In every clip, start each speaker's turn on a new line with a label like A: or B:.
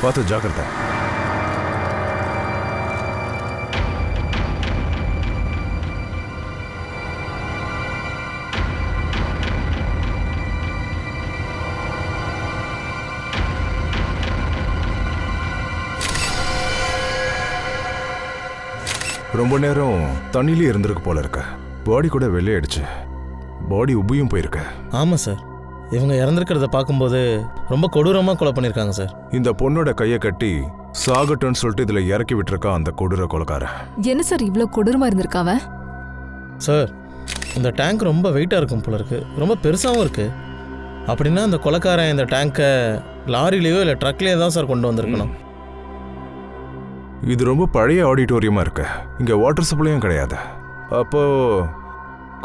A: பார்த்து ஜாக்கிரதை. ரொம்ப நேரம் தண்ணியிலே இருந்திருக்கு போல இருக்க. பாடி கூட வெள்ளையாயிடுச்சு. பாடி உப்பியும் போயிருக்கு.
B: ஆமாம் சார், இவங்க இறந்துருக்கிறத பார்க்கும்போது ரொம்ப கொடூரமாக கொலை பண்ணியிருக்காங்க சார்.
A: இந்த பொண்ணோட கையை கட்டி சாகட்டும்னு சொல்லிட்டு இதில் இறக்கி விட்டுருக்கா அந்த கொடூர கொலைக்காரன்.
C: என்ன சார் இவ்வளோ கொடூரமாக இருந்திருக்காவ?
B: சார், இந்த டேங்க் ரொம்ப வெயிட்டாக இருக்கும் போல இருக்கு, ரொம்ப பெருசாகவும் இருக்குது. அப்படின்னா அந்த கொலைக்காரன் இந்த டேங்கை லாரிலேயோ இல்லை ட்ரக்லேயோ தான் சார் கொண்டு வந்திருக்கணும்.
A: இது ரொம்ப பழைய ஆடிட்டோரியமாக இருக்கு. இங்கே வாட்டர் சப்ளையும் கிடையாது. அப்போ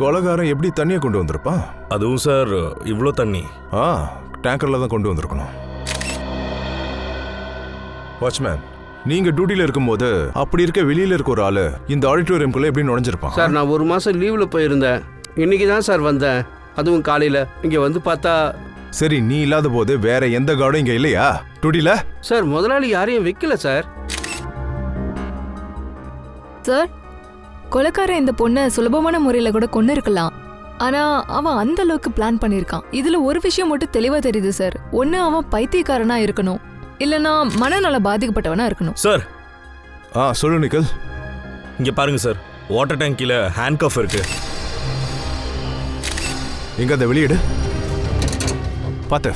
A: கொலைகாரன் எப்படி தண்ணியை கொண்டு வந்திருப்பான்?
D: அதுவும் சார் இவ்வளோ தண்ணி
A: டேங்கரில் தான் கொண்டு வந்திருக்கணும். வாட்ச்மேன், நீங்க டியூட்டியில் இருக்கும்போது அப்படி இருக்க வெளியில இருக்க ஒரு ஆளு இந்த ஆடிட்டோரியம்குள்ள எப்படி நுழைஞ்சிருப்பான்?
E: சார், நான் 1 மாசம் லீவில் போயிருந்தேன். இன்னைக்கு தான் சார் வந்தேன், அதுவும் காலையில். இங்கே வந்து பார்த்தா...
A: சரி, நீ இல்லாத போது வேற எந்த கார்டும் இங்கே இல்லையா டியூட்டியில்?
E: சார், முதலாளி யாரையும் வைக்கல சார்.
C: சார், கொலைக்காரன் இந்த பொண்ணை சுலபமான முறையில் கூட கொண்டு இருக்கலாம். ஆனா அவன் அந்த அளவுக்கு பிளான் பண்ணியிருக்கான். இதுல ஒரு விஷயம் மட்டும் தெளிவா தெரியுது சார். ஒன்னு அவன் பைத்தியக்காரனா இருக்கணும், இல்லனா மனநல பாதிக்கப்பட்டவனா இருக்கணும்.
D: சார்,
A: சொல்லு நிக்கல்.
D: இங்க பாருங்க சார், வாட்டர் டேங்கில ஹேண்ட் கஃப் இருக்கு.
A: எங்க அதை வெளியிடு. பார்த்து.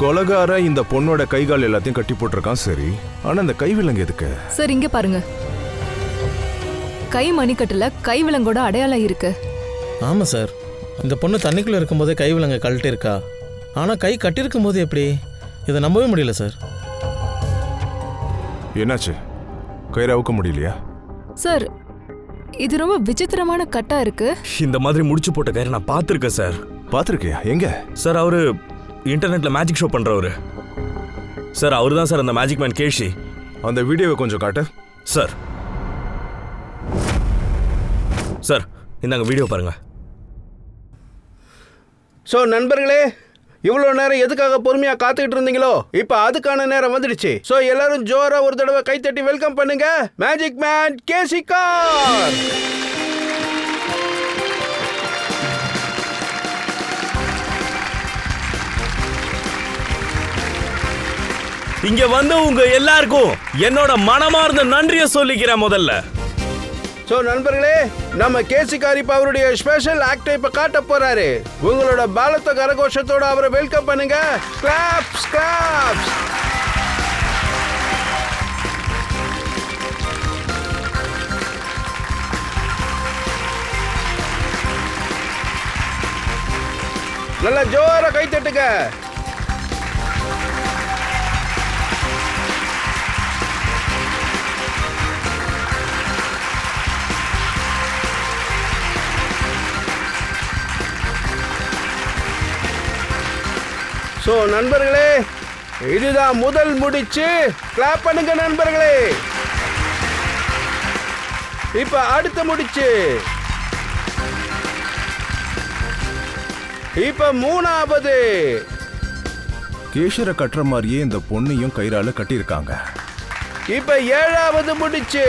A: கொலகார இந்த பொண்ணோட கைகால் எல்லாத்தையும் கட்டி போட்டிருக்கான். சரி, ஆனா இந்த கைவிலங்கு எதுக்கு?
C: சார், இங்க பாருங்க, கை மணிக்கட்டுல கைவிலங்கோட அடையாளம் இருக்கு.
B: ஆமாம் சார், இந்த பொண்ணு தண்ணிக்குள்ளே இருக்கும்போதே கைவிலங்கை கழட்டி இருக்கா. ஆனால் கை கட்டியிருக்கும் போது எப்படி? இதை நம்பவே முடியல சார்.
A: என்னாச்சு? கயிறு அவுக்க முடியலையா?
C: சார், இது ரொம்ப விசித்திரமான கட்டா இருக்கு.
D: இந்த மாதிரி முடிச்சு போட்ட கயிறு நான் பார்த்துருக்கேன் சார்.
A: பார்த்துருக்கியா? எங்க?
D: சார், அவரு இன்டர்நெட்ல மேஜிக் ஷோ பண்றவரு சார். அவரு தான் சார் அந்த மேஜிக் மேன் கேஷி.
A: அந்த வீடியோவை கொஞ்சம் காட்டு
D: சார். சார், இந்தாங்க வீடியோ பாருங்க.
E: ஸோ நண்பர்களே, இவ்வளோ நேரம் எதுக்காக பொறுமையாக காத்துக்கிட்டு இருந்தீங்களோ, இப்போ அதுக்கான நேரம் வந்துடுச்சு. ஸோ எல்லாரும் ஜோரா ஒரு தடவை கைத்தட்டி வெல்கம் பண்ணுங்க மேஜிக் மேன் கேசி கார்.
D: இங்க வந்து உங்க எல்லாருக்கும் என்னோட மனமார்ந்த நன்றியை சொல்லிக்கிறேன் முதல்ல.
E: ஸோ நண்பர்களே, நம்ம கேசி கார் இப்போ அவருடைய ஸ்பெஷல் ஆக்டை இப்போ காட்ட போறாரு. உங்களோட பாலத்த கரகோஷத்தோட அவரை வெல்கம் பண்ணுங்க. Claps claps. நல்லா ஜோரா கை தட்டுங்க. ஸோ நண்பர்களே, இதுதான் முதல் முடிச்சு. கிளாப் பண்ணுங்க நண்பர்களே. இப்ப அடுத்த முடிச்சு. இப்ப 3வது.
A: கேஷரை கட்டுற மாதிரியே இந்த பொண்ணையும் கயிறால கட்டியிருக்காங்க.
E: இப்ப 7வது முடிச்சு.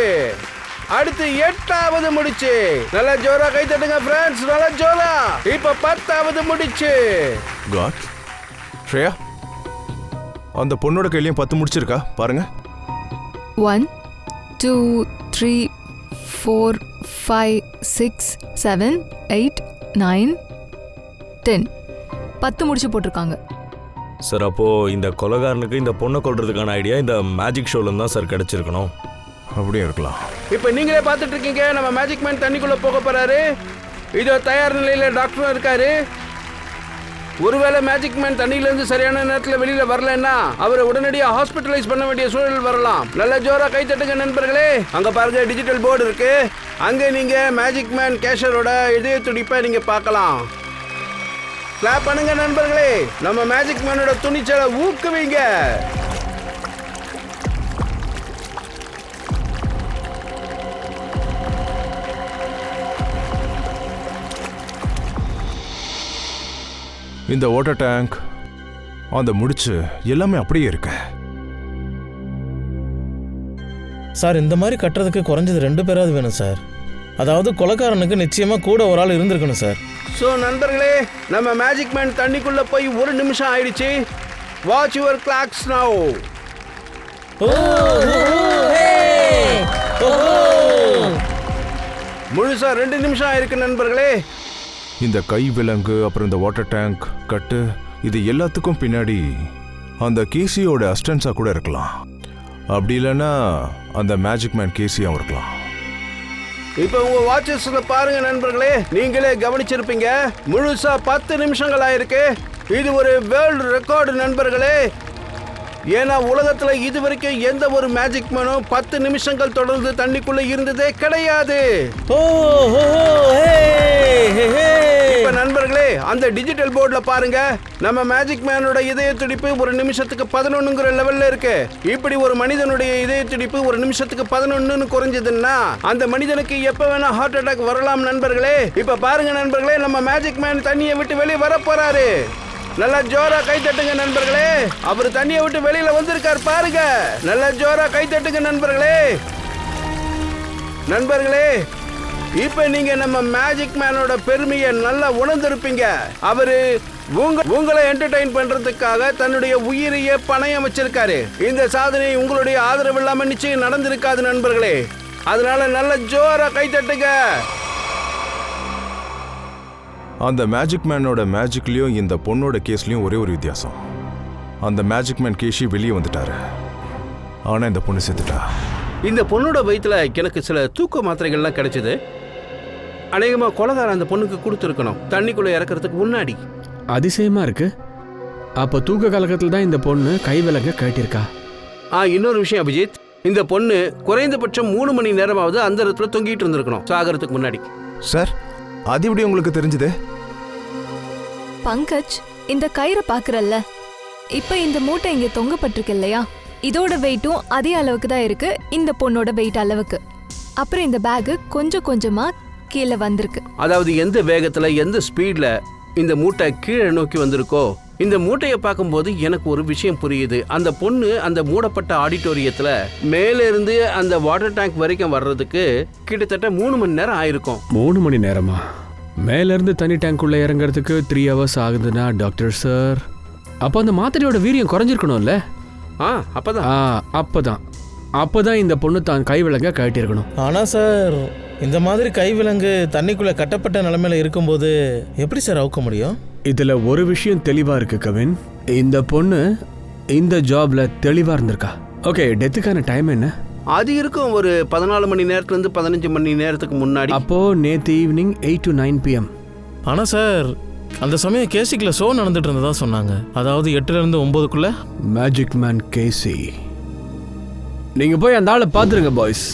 E: அடுத்து 8வது முடிச்சு. நல்லா ஜோரா கை தட்டுங்க ஃப்ரெண்ட்ஸ், நல்லா ஜோரா. இப்ப 10வது முடிச்சு.
A: காட், ஸ்ரேயா, அந்த பொண்ணோட கையிலையும் 10 முடிச்சிருக்கா பாருங்க.
C: 1 2 3 4 5 6 7 8 9 10 10 முடிச்சு போட்டிருக்காங்க.
D: சார், அப்போ இந்த கொலைகாரனுக்கு இந்த பொண்ணை கொல்றதுக்கான ஐடியா இந்த மேஜிக் ஷோல தான் சார் கிடைச்சிருக்கணும்.
A: அப்படியே இருக்கலாம்.
E: இப்ப நீங்களே பார்த்துட்டு இருக்கீங்க, நம்ம மேஜிக் மேன் தண்ணிக்குள்ள போக போறாரு. இதோ தயார் நிலையில டாக்டரும் இருக்காரு. ஒருவேளை மேஜிக் மேன் தண்ணியிலிருந்து சரியான நேரத்தில் வெளியில வரலன்னா அவரை உடனடியாக ஹாஸ்பிட்டலைஸ் பண்ண வேண்டிய சூழல் வரலாம். நல்ல ஜோரா கை தட்டுங்க நண்பர்களே. அங்க பாருங்க, டிஜிட்டல் போர்டு இருக்கு. அங்க நீங்க மேஜிக் மேன் கேஷரோட இதய துடிப்பை நீங்க பார்க்கலாம். கிளாப் பண்ணுங்க நண்பர்களே. நம்ம மேஜிக் மேனோட துணிச்சலை ஊக்குவீங்க.
A: இந்த வாட்டர் டேங்க், அந்த முடிச்சு எல்லாமே அப்படியே இருக்கு.
B: சார் இந்த மாதிரி கட்டுறதுக்கு குறைஞ்சது 2 பேராவது வேணும் சார். அதாவது கொலைக்காரனுக்கு நிச்சயமாக கூட ஒரு ஆள் இருந்திருக்கணும் சார்.
E: ஸோ நண்பர்களே, நம்ம மேஜிக் மேன் தண்ணிக்குள்ள போய் 1 நிமிஷம் ஆயிடுச்சு. Watch your clocks now. முழுசா 2 நிமிஷம் ஆயிருக்கு நண்பர்களே.
A: இந்த கை விலங்கு, அப்புறம் இந்த வாட்டர் டேங்க் கட்டு, இது எல்லாத்துக்கும் பின்னாடி அந்த கேசியோட அஸ்டன்ஸா கூட இருக்கலாம். அப்படி இல்லைன்னா அந்த மேஜிக் மேன் கேசியாவும் இருக்கலாம்.
E: இப்போ உங்க வாட்சஸ்ல பாருங்க நண்பர்களே, நீங்களே கவனிச்சிருப்பீங்க, முழுசா 10 நிமிஷங்கள் ஆயிருக்கு. இது ஒரு வேர்ல்டு ரெக்கார்டு நண்பர்களே. ஏன்னா உலகத்துல இது வரைக்கும் எந்த ஒரு மேஜிக் மேனும் 10 நிமிஷங்கள் தொடர்ந்து தண்ணிக்குள்ள இருந்ததே கிடையாது. இப்ப நண்பர்களே, அந்த டிஜிட்டல் போர்டுல பாருங்க, நம்ம மேஜிக் மேனோட இதய துடிப்பு 1 நிமிஷத்துக்கு 11ங்கிற லெவல்ல இருக்கு. இப்படி ஒரு மனிதனுடைய இதய துடிப்பு 1 நிமிஷத்துக்கு 11ன்னு குறைஞ்சதுன்னா அந்த மனிதனுக்கு எப்ப வேணா ஹார்ட் அட்டாக் வரலாம் நண்பர்களே. இப்ப பாருங்க நண்பர்களே, நம்ம மேஜிக் மேன் தண்ணியை விட்டு வெளியே வர போறாரு. நல்லா ஜோரா கை தட்டுங்க நண்பர்களே. அவர் தண்ணியை விட்டு வெளியில வந்திருக்கார் பாருங்க. நல்லா ஜோரா கை தட்டுங்க நண்பர்களே. நண்பர்களே, இப்ப நீங்க நம்ம மேஜிக் மேனோட பெருமையை நல்லா உணர்ந்திருப்பீங்க. அவரு உங்களை என்டர்டெயின் பண்றதுக்காக தன்னுடைய உயிரையே பணயம் வச்சிருக்காரு. இந்த சாதனை உங்களுடைய ஆதரவு இல்லாம நிச்சயம் நடந்திருக்காது நண்பர்களே. அதனால நல்ல ஜோரா கை தட்டுங்க.
A: அந்த மேஜிக் மேனோட மேஜிக்லயும் இந்த பொண்ணோட கேஸ்லயும் ஒரே ஒரு வித்தியாசம். அந்த மேஜிக் மேன் கேஷி வெளியே வந்துட்டாரு, ஆனா இந்த பொண்ணு செத்துட்டா.
E: இந்த பொண்ணோட வயிற்றுல எனக்கு சில தூக்க மாத்திரைகள்லாம் கிடைச்சது. அநேகமா கொலைகாரன் அந்த பொண்ணுக்கு கொடுத்துருக்கணும் தண்ணிக்குள்ள இறக்கிறதுக்கு முன்னாடி.
F: அதிசயமா இருக்கு. அப்ப தூக்க கலக்கத்தில் தான் இந்த பொண்ணு கை விலங்க கட்டியிருக்கா.
E: இன்னொரு விஷயம் அபிஜித், இந்த பொண்ணு குறைந்தபட்சம் 3 மணி நேரமாவது அந்த இடத்துல தொங்கிட்டு இருந்திருக்கணும் சாகறதுக்கு முன்னாடி.
A: சார், அது எப்படி உங்களுக்கு தெரிஞ்சது?
C: பங்கஜ், இந்த கயிறை பாக்குறல்ல, இப்ப இந்த மூட்டை இங்க தொங்கப்பட்டிருக்கு இல்லையா, இதோட வெயிட்டும் அதே அளவுக்கு தான் இருக்கு, இந்த பொண்ணோட வெயிட் அளவுக்கு. அப்புறம் இந்த பேக் கொஞ்சம் கொஞ்சமா கீழே வந்திருக்கு.
E: அதாவது எந்த வேகத்துல எந்த ஸ்பீட்ல இந்த மூட்டை கீழே நோக்கி வந்திருக்கோ, இந்த மூட்டையை பார்க்கும்போது எனக்கு ஒரு விஷயம் புரியுது. அந்த பொண்ணு அந்த மூடப்பட்ட ஆடிட்டோரியத்துல மேல இருந்து அந்த வாட்டர் டேங்க் வரைக்கும் வர்றதுக்கு கிட்டத்தட்ட 3 மணி நேரம் ஆயிருக்கும்.
F: 3 மணி நேரமா? மேல இருந்து தண்ணி டேங்க் உள்ள இறங்குறதுக்கு 3 hours ஆகுதுன்னா டாக்டர் சார், அப்போ அந்த மாத்திரையோட வீரியம் குறைஞ்சிருக்கணும்ல? அப்பதான் இந்த பொண்ணு தான் கை விலங்க கட்டியிருக்கணும்.
B: ஆனா சார், இந்த மாதிரி கை விலங்கு தண்ணிக்குள்ள கட்டப்பட்ட நிலைமையில இருக்கும்போது எப்படி சார் அவுக்க முடியும்?
F: இதுல ஒரு விஷயம் தெளிவா இருக்கு கவின், இந்த பொண்ணு இந்த ஜாப்ல தெளிவா இருந்திருக்கா. ஓகே, டெத்துக்கான டைம் என்ன?
E: அது இருக்கும் ஒரு 14 மணி நேரத்துல இருந்து 15 மணி நேரத்துக்கு முன்னாடி.
F: அப்போ நேற்று ஈவினிங் 8 to 9 PM.
B: ஆனா சார், அந்த சமயம் கேசிக்குள்ள ஷோ நடந்துட்டு இருந்ததா சொன்னாங்க. அதாவது 8ல இருந்து 9க்குள்ள.
F: மேஜிக் மேன் கேசி, நீங்க போய் அந்த ஆளை பாத்துருங்க பாய்ஸ்.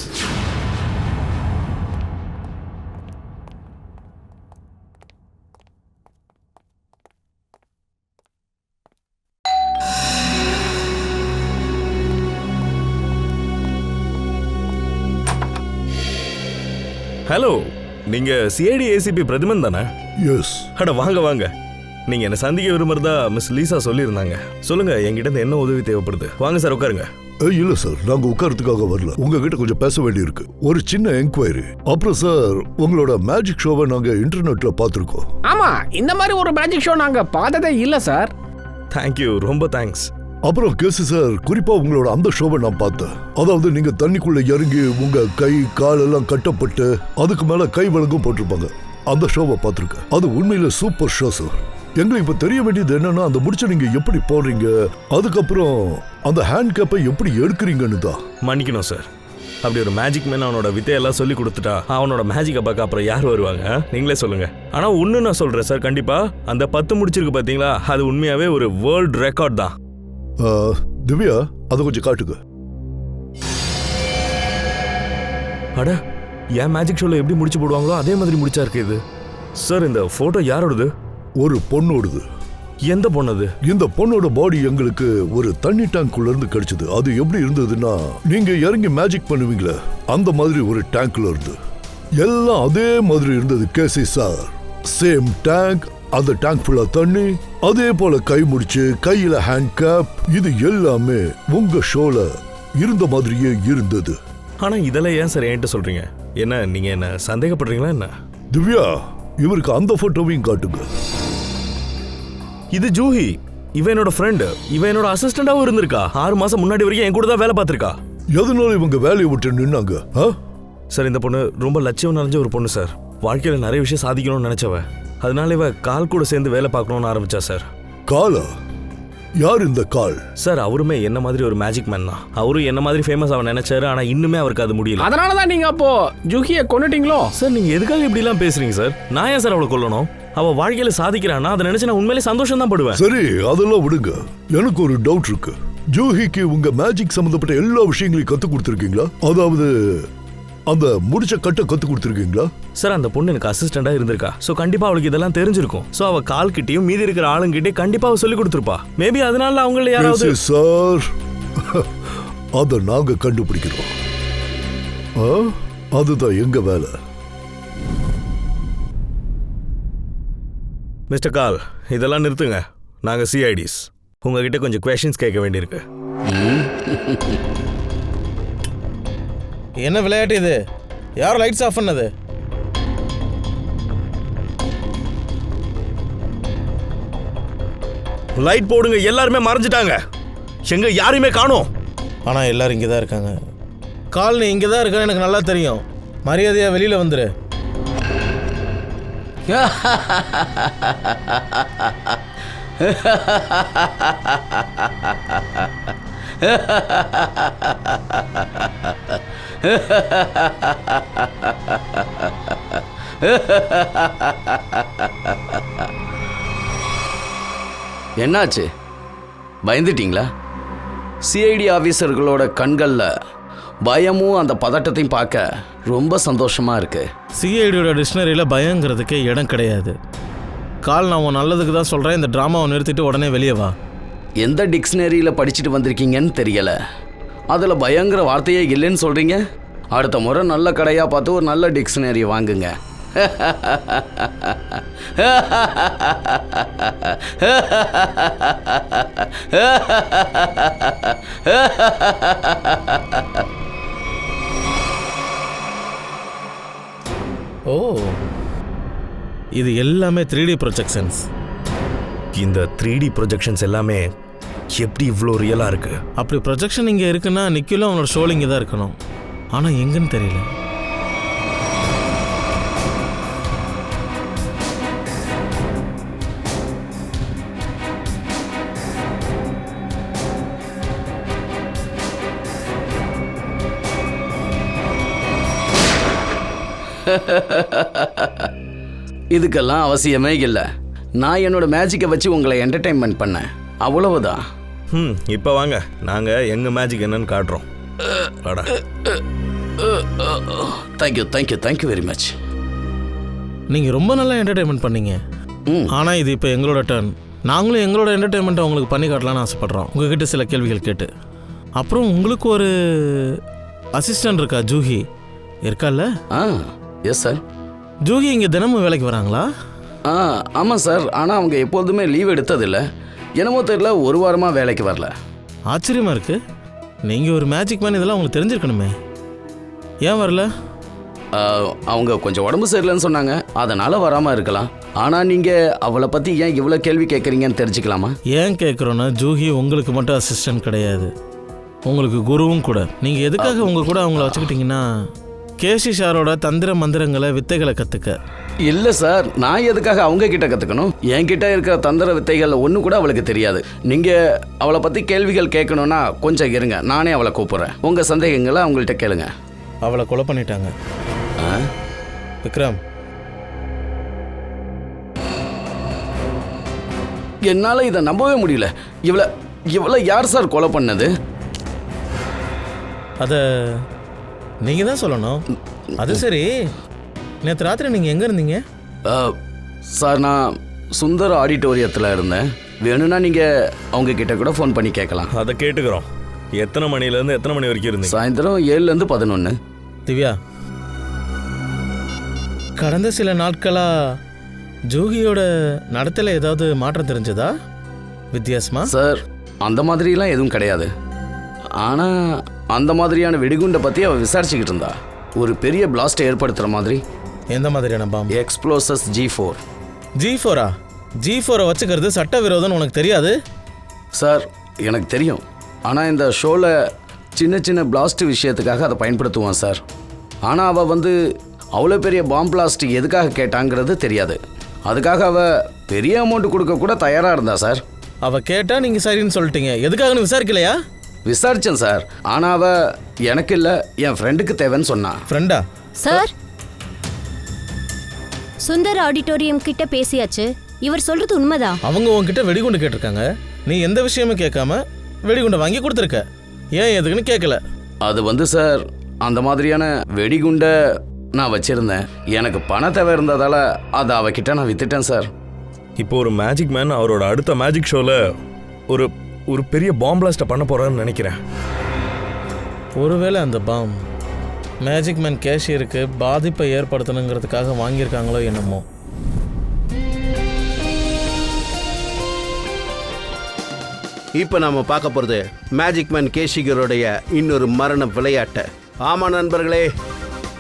D: ஹலோ, நீங்க சிஐடி ஏசிபி பிரதிமன் தானே?
G: எஸ்.
D: அட வாங்க வாங்க. நீங்க என்ன சந்திக்க விரும்புறதா மிஸ் லீசா சொல்லியிருந்தாங்க. சொல்லுங்க, என்கிட்ட இருந்து என்ன உதவி தேவைப்படுது? வாங்க சார், உட்காருங்க.
G: இல்ல சார், நாங்க உட்காரத்துக்காக வரல, உங்ககிட்ட கொஞ்சம் பேச வேண்டியிருக்கு. ஒரு சின்ன என்கொயரி. அப்புறம் சார், உங்களோட மேஜிக் ஷோவை நாங்க இன்டர்நெட்ல பார்த்துருக்கோம்.
F: ஆமா, இந்த மாதிரி ஒரு மேஜிக் ஷோ நாங்க பார்த்ததே இல்ல சார்.
D: தேங்க்யூ, ரொம்ப தேங்க்ஸ்.
G: அப்புறம் கேசி சார், குறிப்பா உங்களோட அந்த ஷோவை நான் பார்த்தேன். அதாவது நீங்க தண்ணிக்குள்ள இறங்கி உங்க கை கால் எல்லாம் கட்டப்பட்டு அதுக்கு மேல கை விலங்கும் போட்டிருப்பாங்க. அந்த ஷோவை பார்த்துருக்கேன். அது உண்மையில சூப்பர் ஷோ சார். எங்களுக்கு இப்ப தெரிய வேண்டியது என்னன்னா, அந்த முடிச்ச நீங்க எப்படி போடுறீங்க, அதுக்கப்புறம் அந்த ஹேண்ட் கேப்பை எப்படி எடுக்கிறீங்கன்னு தான்.
D: மன்னிக்கணும் சார், அப்படி ஒரு மேஜிக் மேன் அவனோட வித்தையெல்லாம் சொல்லி கொடுத்துட்டா அவனோட மேஜிக்கை பார்க்க அப்புறம் யார் வருவாங்க? நீங்களே சொல்லுங்க. ஆனா ஒண்ணு நான் சொல்றேன் சார், கண்டிப்பா அந்த 10 முடிச்சிருக்கு பாத்தீங்களா, அது உண்மையாவே ஒரு வேர்ல்ட் ரெக்கார்ட் தான்.
G: திவ்யா, அதை கொஞ்சம் காட்டுங்க.
D: அட, என் மேஜிக் ஷோல எப்படி முடிச்சு போடுவாங்களோ அதே மாதிரி முடிச்சா இருக்கு இது. சார், இந்த போட்டோ யாரோடது?
G: ஒரு பொண்ணோடுது.
D: எந்த பொண்ணது?
G: இந்த பொண்ணோட பாடி எங்களுக்கு ஒரு தண்ணி டேங்க்குள்ள இருந்து கிடைச்சது. அது எப்படி இருந்ததுன்னா, நீங்க இறங்கி மேஜிக் பண்ணுவீங்களே அந்த மாதிரி ஒரு டேங்க்ல இருந்து எல்லாம் அதே மாதிரி இருந்தது. கேசி சார், சேம் டேங்க், அந்த டேங்க் ஃபுல்லா தண்ணி, அதே போல கை முடிச்சு, கையில ஹேண்ட் கேப், இது எல்லாமே உங்க ஷோல இருந்த மாதிரியே இருந்தது.
D: ஆனா இதெல்லாம் ஏன் சார் என்கிட்ட சொல்றீங்க? என்ன நீங்க என்ன சந்தேகப்படுறீங்களா என்ன?
G: திவ்யா, இவருக்கு அந்த போட்டோவையும் காட்டுங்க.
D: இது ஜூஹி, இவன் என்னோட ஃப்ரெண்டு. இவன் என்னோட அசிஸ்டண்டாவும் இருந்திருக்கா. 6 மாசம் முன்னாடி வரைக்கும் என் கூட தான் வேலை பார்த்திருக்கா.
G: எதனால இவங்க வேலையை விட்டு நின்னாங்க?
D: சார், இந்த பொண்ணு ரொம்ப லட்சியம் நிறைஞ்ச ஒரு பொண்ணு சார். வாழ்க்கையில நிறைய விஷயம் சாதிக்கணும்னு நினைச்சவ. அதனால இவ கால் கூட சேர்ந்து வேலை பார்க்கணும்னு ஆரம்பிச்சா சார்.
G: காலா? யார் இந்த கால்?
D: சார், அவருமே என்ன மாதிரி ஒரு மேஜிக் மேன் தான். அவரும் என்ன மாதிரி ஃபேமஸ் அவன் நினைச்சாரு. ஆனா இன்னுமே அவருக்கு அது முடியல.
F: அதனாலதான் நீங்க அப்போ ஜூஹியை கொன்னுட்டீங்களோ?
D: சார், நீங்க எதுக்காக இப்படி எல்லாம் பேசுறீங்க சார்? நான் ஏன் சார் அவளை கொல்லணும்? அவ வாழ்க்கையில சாதிக்கிறான்னா அதை நினைச்சு நான் உண்மையிலே சந்தோஷம் தான் படுவேன்.
G: சரி, அதெல்லாம் விடுங்க. எனக்கு ஒரு டவுட் இருக்கு. ஜூஹிக்கு உங்க மேஜிக் சம்பந்தப்பட்ட எல்லா விஷயங்களையும் கத்து கொடுத்துருக்கீங்களா? அதாவது அந்த முடிச்ச கட்ட கத்து கொடுத்துருக்கீங்களா?
D: சார், அந்த பொண்ணு எனக்கு அசிஸ்டண்டா இருந்திருக்கா. சோ கண்டிப்பா அவளுக்கு இதெல்லாம் தெரிஞ்சிருக்கும். சோ அவ கால் கிட்டயும் மீதி இருக்கிற ஆளுங்கிட்டே கண்டிப்பா அவ சொல்லி கொடுத்துருப்பா. மேபி அதனால அவங்கள யாராவது.
G: சார், அத நாங்க கண்டுபிடிக்கிறோம். அதுதான் எங்க வேலை.
D: மிஸ்டர் கால், இதெல்லாம் நிறுத்துங்க. நாங்க சிஐடிஸ். உங்ககிட்ட கொஞ்சம் குவெஸ்சன்ஸ் கேட்க வேண்டியிருக்கு.
B: என்ன விளையாட்டு இது? யார் லைட்ஸ் ஆஃப் பண்ணது?
D: லைட் போடுங்க. எல்லாருமே மறைஞ்சிட்டாங்க. எங்க யாரையுமே காணோம்.
B: ஆனா எல்லாரும் இங்கே தான் இருக்காங்க. கால், நீ இங்கே தான் இருக்க, எனக்கு நல்லா தெரியும். மரியாதையா வெளியில வந்துரு.
H: என்னாச்சு? பயந்துட்டீங்களா? சிஐடி ஆஃபீஸர்களோட கண்களில் பயமும் அந்த பதட்டத்தையும் பார்க்க ரொம்ப சந்தோஷமா இருக்கு.
B: சிஐடியோட டிக்ஷனரியில் பயங்கிறதுக்கே இடம் கிடையாது. கால், நான் உன் நல்லதுக்கு தான் சொல்கிறேன். இந்த ட்ராமாவை நிறுத்திட்டு உடனே வெளியே வா.
H: எந்த டிக்ஷனரியில் படிச்சுட்டு வந்திருக்கீங்கன்னு தெரியல. அதில் பயங்கிற வார்த்தையே இல்லைன்னு சொல்கிறீங்க. அடுத்த முறை நல்ல கடையாக பார்த்து ஒரு நல்ல டிக்ஷனரி வாங்குங்க.
B: ஓ, இது எல்லாமே 3D ப்ரொஜெக்ஷன்ஸ்.
D: இந்த 3D ப்ரொஜெக்ஷன்ஸ் எல்லாமே எப்படி இவ்வளோ ரியலாக இருக்கு?
B: அப்படி ப்ரொஜெக்ஷன் இங்கே இருக்குன்னா நிக்கிலும் அவனோட ஷோல் இங்கே தான் இருக்கணும். ஆனால் எங்கன்னு தெரியல.
H: இதுக்கெல்லாம் அவசியமே இல்லை. நான் என்னோட மேஜிக்கை வச்சு உங்களை என்டர்டெயின்மெண்ட் பண்ணேன், அவ்வளவுதான்.
D: இப்போ வாங்க, நாங்கள் எங்கள் மேஜிக் என்னன்னு காட்டுறோம்.
H: Thank you thank you thank you very much.
B: நீங்கள் ரொம்ப நல்லா என்டர்டெயின்மெண்ட் பண்ணீங்க. ஆனால் இது இப்போ எங்களோட டர்ன். நாங்களும் எங்களோட என்டர்டெயின்மெண்ட்டை உங்களுக்கு பண்ணி காட்டலான்னு ஆசைப்பட்றோம். உங்ககிட்ட சில கேள்விகள் கேட்டு. அப்புறம் உங்களுக்கு ஒரு அசிஸ்டன்ட் இருக்கா? ஜூஹி இருக்கால்ல?
H: Yes sir.
B: ஜூஹி இங்கே தினமும் வேலைக்கு வராங்களா?
H: ஆமாம் சார். ஆனால் அவங்க எப்போதுமே லீவ் எடுத்ததில்லை. என்னமோ தெரியல, ஒரு வாரமாக வேலைக்கு வரல.
B: ஆச்சரியமாக இருக்குது. நீங்கள் ஒரு மேஜிக் மேன், இதெல்லாம் உங்களுக்கு தெரிஞ்சிருக்கணுமே. ஏன் வரல?
H: அவங்க கொஞ்சம் உடம்பு சரியில்லைன்னு சொன்னாங்க, அதனால் வராமல் இருக்கலாம். ஆனால் நீங்கள் அவளை பற்றி ஏன் இவ்வளோ கேள்வி கேட்குறீங்கன்னு தெரிஞ்சுக்கலாமா?
B: ஏன் கேட்குறோன்னா, ஜூஹி உங்களுக்கு மட்டும் அசிஸ்டன்ட் கிடையாது, உங்களுக்கு குருவும் கூட. நீங்கள் எதுக்காக உங்கள் கூட அவங்கள வச்சுக்கிட்டிங்கன்னா, கேசி சாரோட தந்திர மந்திரங்களை, வித்தைகளை கற்றுக்க.
H: இல்லை சார், நான் எதுக்காக அவங்க கிட்ட கற்றுக்கணும்? என்கிட்ட இருக்கிற தந்திர வித்தைகள் ஒன்று கூட அவளுக்கு தெரியாது. நீங்கள் அவளை பற்றி கேள்விகள் கேட்கணுன்னா கொஞ்சம் இருங்க, நானே அவளை கூப்பிட்றேன். உங்கள் சந்தேகங்களை அவங்கள்ட்ட கேளுங்க.
B: அவளை கொலை பண்ணிட்டாங்க. விக்ரம்,
H: என்னால் இதை நம்பவே முடியல. இவளை யார் சார் கொலை பண்ணது?
B: அதை நீங்கள் தான் சொல்லணும். அது சரி, நேற்று ராத்திரி நீங்கள் எங்கே இருந்தீங்க?
H: சார், நான் சுந்தர் ஆடிட்டோரியத்தில் இருந்தேன். வேணும்னா நீங்கள் அவங்க கிட்ட கூட ஃபோன் பண்ணி கேட்கலாம்.
D: அதை கேட்டுக்கிறோம். எத்தனை மணிலேருந்து எத்தனை மணி வரைக்கும் இருந்தீங்க?
H: சாயந்தரம் 7லேருந்து 11.
B: திவ்யா, கடந்த சில நாட்களாக ஜோகியோட நடத்தையில் ஏதாவது மாற்றம் தெரிஞ்சதா? வித்தியாசமா?
H: சார், அந்த மாதிரிலாம் எதுவும் கிடையாது. ஆனால் அந்த மாதிரியான வெடிகுண்டை பற்றி அவள் விசாரிச்சுக்கிட்டு இருந்தா. ஒரு பெரிய பிளாஸ்ட்டை ஏற்படுத்துகிற மாதிரி.
B: எந்த மாதிரியான பாம்பு?
H: எக்ஸ்ப்ளோசஸ் G4.
B: G4ஆ? G4 வச்சுக்கிறது சட்டவிரோதம்னு உனக்கு தெரியாது?
H: சார், எனக்கு தெரியும். ஆனால் இந்த ஷோவில் சின்ன சின்ன பிளாஸ்ட் விஷயத்துக்காக அதை பயன்படுத்துவான் சார். ஆனால் அவள் அவ்வளோ பெரிய பாம்பு பிளாஸ்ட் எதுக்காக கேட்டாங்கிறது தெரியாது. அதுக்காக அவள் பெரிய அமௌண்ட் கொடுக்க கூட தயாராக இருந்தா சார்.
B: அவள் கேட்டால் நீங்கள் சரின்னு சொல்லிட்டீங்க. எதுக்காகன்னு விசாரிக்கலையா?
H: விசாரித்தேன் சார். ஆனால் அவள் எனக்கு இல்லை, என் ஃப்ரெண்டுக்கு தேவைன்னு சொன்னான்.
B: ஃப்ரெண்டா?
I: சார், சுந்தர் ஆடிட்டோரியம் கிட்ட பேசியாச்சு. இவர் சொல்றது உண்மைதான்.
B: அவங்க உன்கிட்ட வெடிகுண்டு கேட்டிருக்காங்க. நீ எந்த விஷயமும் கேட்காம வெடிகுண்டை வாங்கி கொடுத்துருக்க. ஏன் எதுக்குன்னு கேட்கல.
H: அது சார், அந்த மாதிரியான வெடிகுண்டை நான் வச்சிருந்தேன். எனக்கு பண தேவை இருந்ததால் அதை அவகிட்ட நான் வித்துட்டேன் சார்.
D: இப்போ ஒரு மேஜிக் மேன் அவரோட அடுத்த மேஜிக் ஷோவில் ஒரு ஒரு பெரிய பாம் பிளாஸ்ட்டை பண்ண போகிறான்னு நினைக்கிறேன்.
B: ஒருவேளை அந்த பாம் மேஜிக் மேன் கேஷியருக்கு பாதிப்பை ஏற்படுத்தணுங்கிறதுக்காக வாங்கியிருக்காங்களோ என்னமோ.
E: இப்போ நம்ம பார்க்க போகிறது மேஜிக் மேன் கேஷிகருடைய இன்னொரு மரண விளையாட்டை. ஆமாம் நண்பர்களே,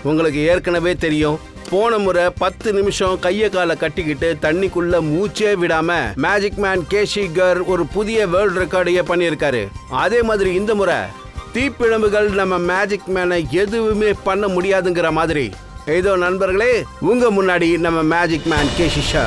E: உங்களுக்கு ஏற்கனவே தெரியும், போன முறை 10 நிமிஷம் கையை காலை கட்டிக்கிட்டு தண்ணிக்குள்ள மூச்சே விடாம மேஜிக் மேன் கேஷிகர் ஒரு புதிய வேர்ல்ட் ரெக்கார்டையே பண்ணியிருக்காரு. அதே மாதிரி இந்த முறை தீப்பிழம்புகள் நம்ம மேஜிக் மேனை எதுவுமே பண்ண முடியாதுங்கிற மாதிரி. இதோ நண்பர்களே, உங்க முன்னாடி நம்ம மேஜிக் மேன் கேஷிஷா.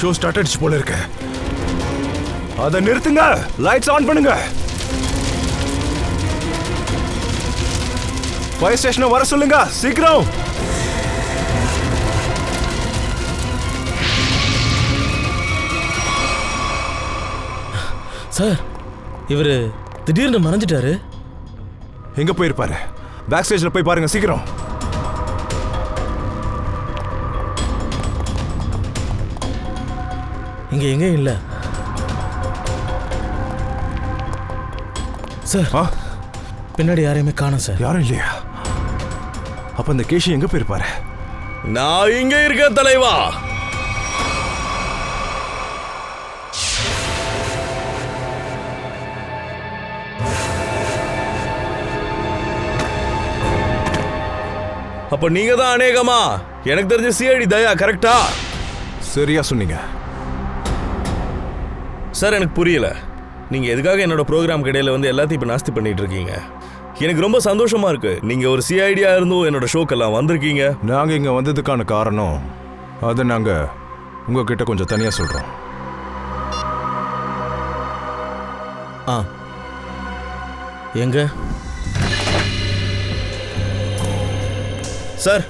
A: ஷோ ஸ்டார்ட் ஆயிடுச்சு போல இருக்கு. அதை நிறுத்துங்க. லைட்ஸ் ஆன் பண்ணுங்க. ஃபயர் ஸ்டேஷனை வர சொல்லுங்க சீக்கிரம்.
B: சார், இவர் திடீர்னு மறைஞ்சிட்டாரு.
A: எங்க போயிருப்பாரு? பேக் ஸ்டேஜ்ல போய் பாருங்க சீக்கிரம்.
B: இங்கே எங்கேயும் இல்லை சார். பின்னாடி யாரையுமே காணோம் சார்.
A: யாரும் இல்லையா? அப்ப இந்த கேஷி எங்க போயிருப்பாரு?
D: நான் இங்க இருக்கேன் தலைவா. அப்ப நீங்க தான் அநேகமா எனக்கு தெரிஞ்ச சிஐடி தயா, கரெக்டா?
A: சரியா சொன்னீங்க
D: சார். எனக்கு புரியல, நீங்க எதுக்காக என்னோட ப்ரோக்ராம் இடையில எல்லாத்தையும் இப்போ நாஸ்தி பண்ணிட்டு இருக்கீங்க? எனக்கு ரொம்ப சந்தோஷமா இருக்கு. நீங்க ஒரு சிஐடியா இருந்தும் என்னோட ஷோக்கெல்லாம் வந்திருக்கீங்க.
A: நாங்க இங்க வந்ததுக்கான காரணம் அதை நாங்க உங்ககிட்ட கொஞ்சம் தனியா சொல்றோம்.
B: எங்க
D: சார்?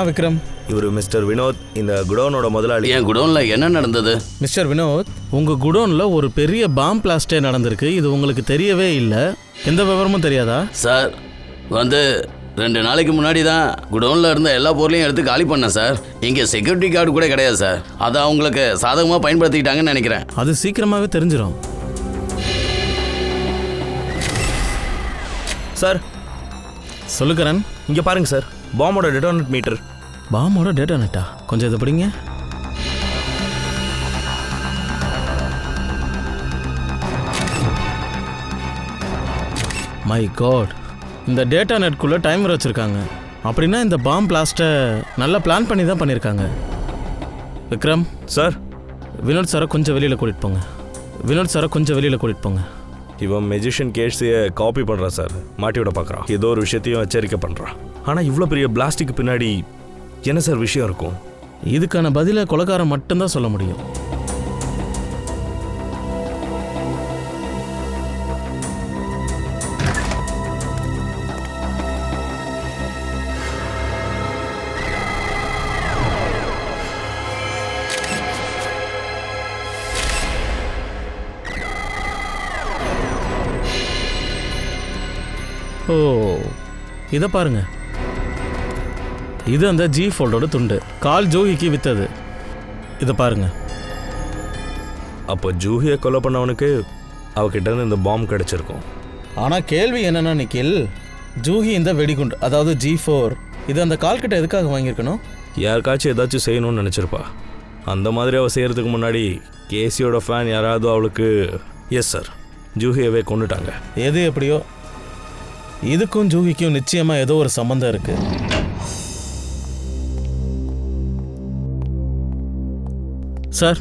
B: விக்ரம்,
D: இவர் மிஸ்டர் வினோத், இந்த குடோனோட முதலாளி.
H: என் குடோனில் என்ன நடந்தது?
B: மிஸ்டர் வினோத், உங்கள் குடோனில் ஒரு பெரிய பாம் பிளாஸ்டே நடந்திருக்கு. இது உங்களுக்கு தெரியவே இல்லை. எந்த விவரமும் தெரியாதா?
H: சார், 2 நாளைக்கு முன்னாடி தான் குடோனில் இருந்த எல்லா பொருளையும் எடுத்து காலி பண்ணேன் சார். இங்கே செக்யூரிட்டி கார்டு கூட கிடையாது சார். அதை அவங்களுக்கு சாதகமாக பயன்படுத்திக்கிட்டாங்கன்னு நினைக்கிறேன்.
B: அது சீக்கிரமாகவே தெரிஞ்சிடும்
D: சார்.
B: சொல்லுக்கிறேன்.
D: இங்கே பாருங்க சார், பாம்போட டெட்டோனட் மீட்டர்.
B: பாம்போட டெட்டோனட்டா? கொஞ்சம் இதை படிங்க. மை காட், இந்த டேட்டா நெட்குள்ளே டைமர் வச்சுருக்காங்க. அப்படின்னா இந்த பாம் பிளாஸ்ட்டை நல்லா பிளான் பண்ணி தான் பண்ணியிருக்காங்க. விக்ரம்
D: சார்.
B: வினோத் சாரை கொஞ்சம் வெளியில் கூட்டிகிட்டு போங்க. வினோத் சாரை கொஞ்சம் வெளியில் கூட்டிகிட்டு போங்க.
D: இவன் மெஜிஷியன் கேஸையை காப்பி பண்ணுறான் சார், மாட்டி விட பார்க்குறான். ஏதோ ஒரு விஷயத்தையும் எச்சரிக்கை பண்ணுறான். ஆனால் இவ்வளோ பெரிய பிளாஸ்டிக் பின்னாடி என்ன சார் விஷயம் இருக்கும்?
B: இதுக்கான பதிலை கொலைக்காரன் மட்டும்தான் சொல்ல முடியும். ஓ, இதை பாருங்க. இது அந்த ஜி ஃபோல்டோட துண்டு, கால் ஜூஹிக்கு வித்தது. இதை பாருங்க.
D: அப்போ ஜூஹியை கொலை பண்ணவனுக்கு அவகிட்ட இருந்து இந்த பாம்பு கிடைச்சிருக்கும்.
B: ஆனால் கேள்வி என்னன்னா நிக்கில், ஜூஹி இந்த வெடிகுண்டு, அதாவது G4, இது அந்த கால் கிட்ட எதுக்காக வாங்கியிருக்கணும்?
D: யாருக்காச்சும் ஏதாச்சும் செய்யணும்னு நினச்சிருப்பா. அந்த மாதிரி அவள் செய்கிறதுக்கு முன்னாடி கேசியோட ஃபேன் யாராவது அவளுக்கு எஸ் சார் ஜூஹியவே கொண்டுட்டாங்க.
B: எது எப்படியோ இதுக்கும் ஜூஹிக்கும் நிச்சயமாக ஏதோ ஒரு சம்மந்தம் இருக்கு. சார்,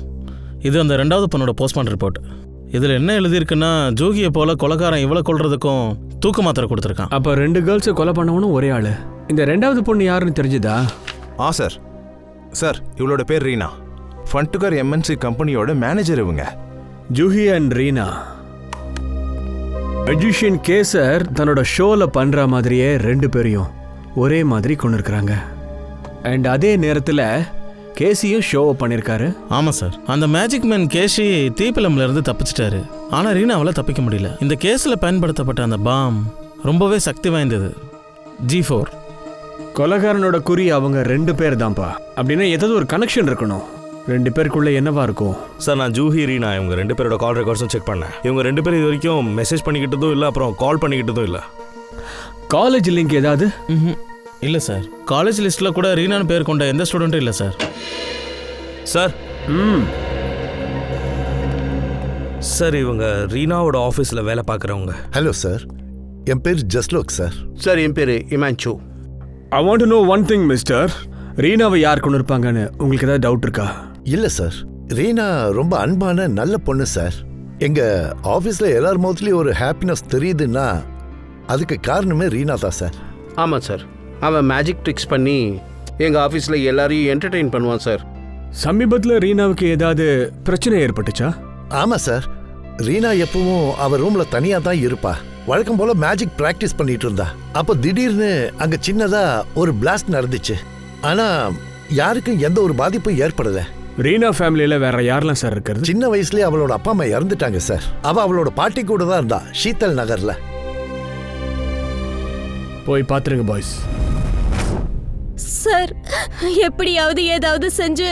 B: இது அந்த 2வது பொண்ணோட போஸ்ட்மார்ட்டம் ரிப்போர்ட். இதில் என்ன எழுதியிருக்குன்னா, ஜூஹியை போல கொலைக்காரன் இவ்வளோ கொல்றதுக்கும் தூக்கு மாத்திரை கொடுத்துருக்கான்.
F: அப்போ 2 கேர்ள்ஸை கொலை பண்ணவனும் ஒரே ஆள். இந்த 2வது பொண்ணு யாருன்னு தெரிஞ்சுதா?
A: சார் சார், இவளோட பேர் ரீனா. ஃபன்டுகர் MNC கம்பெனியோட மேனேஜர் இவங்க.
F: ஜூஹி அண்ட் ரீனா மெஜிஷியன் கேசர் தன்னோட ஷோவில் பண்ணுற மாதிரியே 2 பேரையும் ஒரே மாதிரி கொண்டு இருக்கிறாங்க. அண்ட் அதே நேரத்தில் கேசியும் ஷோவை பண்ணியிருக்காரு.
B: ஆமாம் சார், அந்த மேஜிக் மேன் கேஷி தீப்பிலம்லேருந்து தப்பிச்சிட்டாரு. ஆனால் ரீனாவால் தப்பிக்க முடியல. இந்த கேஸில் பயன்படுத்தப்பட்ட அந்த பாம் ரொம்பவே சக்தி வாய்ந்தது, G4.
F: கொலைகாரனோட குறி அவங்க 2 பேர் தான்ப்பா. அப்படின்னா ஏதாவது ஒரு கனெக்ஷன் இருக்கணும். 2 பேருக்குள்ள என்னவா இருக்கும்?
D: சார், நான் ஜூஹி ரீனா இவங்க 2 பேரோட கால் ரெக்கார்ட்ஸும் செக் பண்ணேன். இவங்க 2 பேரும் இது வரைக்கும் மெசேஜ் பண்ணிக்கிட்டதும் இல்லை, அப்புறம் கால் பண்ணிக்கிட்டதும் இல்லை.
F: காலேஜ் லிங்க் ஏதாவது?
B: இல்லை சார், காலேஜ் லிஸ்ட்டில் கூட ரீனான்னு பேர் கொண்ட எந்த ஸ்டூடெண்ட்டும் இல்லை சார்.
D: சார் சார், இவங்க ரீனாவோட ஆஃபீஸில் வேலை பார்க்குறவங்க.
G: ஹலோ சார், என் பேர் ஜஸ்லோக் சார்.
E: சார், என் பேர் Himanshu.
F: I want to know one thing mister. ரீனாவை யார் கொண்டு இருப்பாங்கன்னு உங்களுக்கு ஏதாவது டவுட் இருக்கா?
G: இல்ல சார், ரீனா ரொம்ப அன்பான நல்ல பொண்ணு சார். எங்க ஆபீஸ்ல எல்லார் முகத்துலயும் ஒரு ஹாப்பினஸ் தெரியுதுன்னா அதுக்கு காரணமே ரீனா தான் சார்.
E: ஆமாம் சார், அவன் மேஜிக் ட்ரிக்ஸ் பண்ணி எங்கள் ஆஃபீஸில் எல்லாரையும் என்டர்டெயின் பண்ணுவான் சார்.
F: சமீபத்தில் ரீனாவுக்கு ஏதாவது பிரச்சனை ஏற்பட்டுச்சா?
G: ஆமா சார், ரீனா எப்பவும் அவ ரூம்ல தனியா தான் இருப்பா. வழக்கம் போல மேஜிக் பிராக்டிஸ் பண்ணிட்டு இருந்தா. அப்போ திடீர்னு அங்க சின்னதா ஒரு பிளாஸ்ட் நடந்துச்சு. ஆனா யாருக்கும் எந்த ஒரு பாதிப்பும் ஏற்படல.
F: ரீனா ஃபேமிலியில வேற யாரெல்லாம் சார் இருக்கிறது?
G: சின்ன வயசுலயே அவளோட அப்பா அம்மா இறந்துட்டாங்க சார். அவ அவளோட பாட்டி கூட தான் இருந்தா, ஷீத்தல் நகர்ல.
F: போய் பாத்துருங்க பாய்ஸ்.
I: சார், எப்படியாவது ஏதாவது செஞ்சு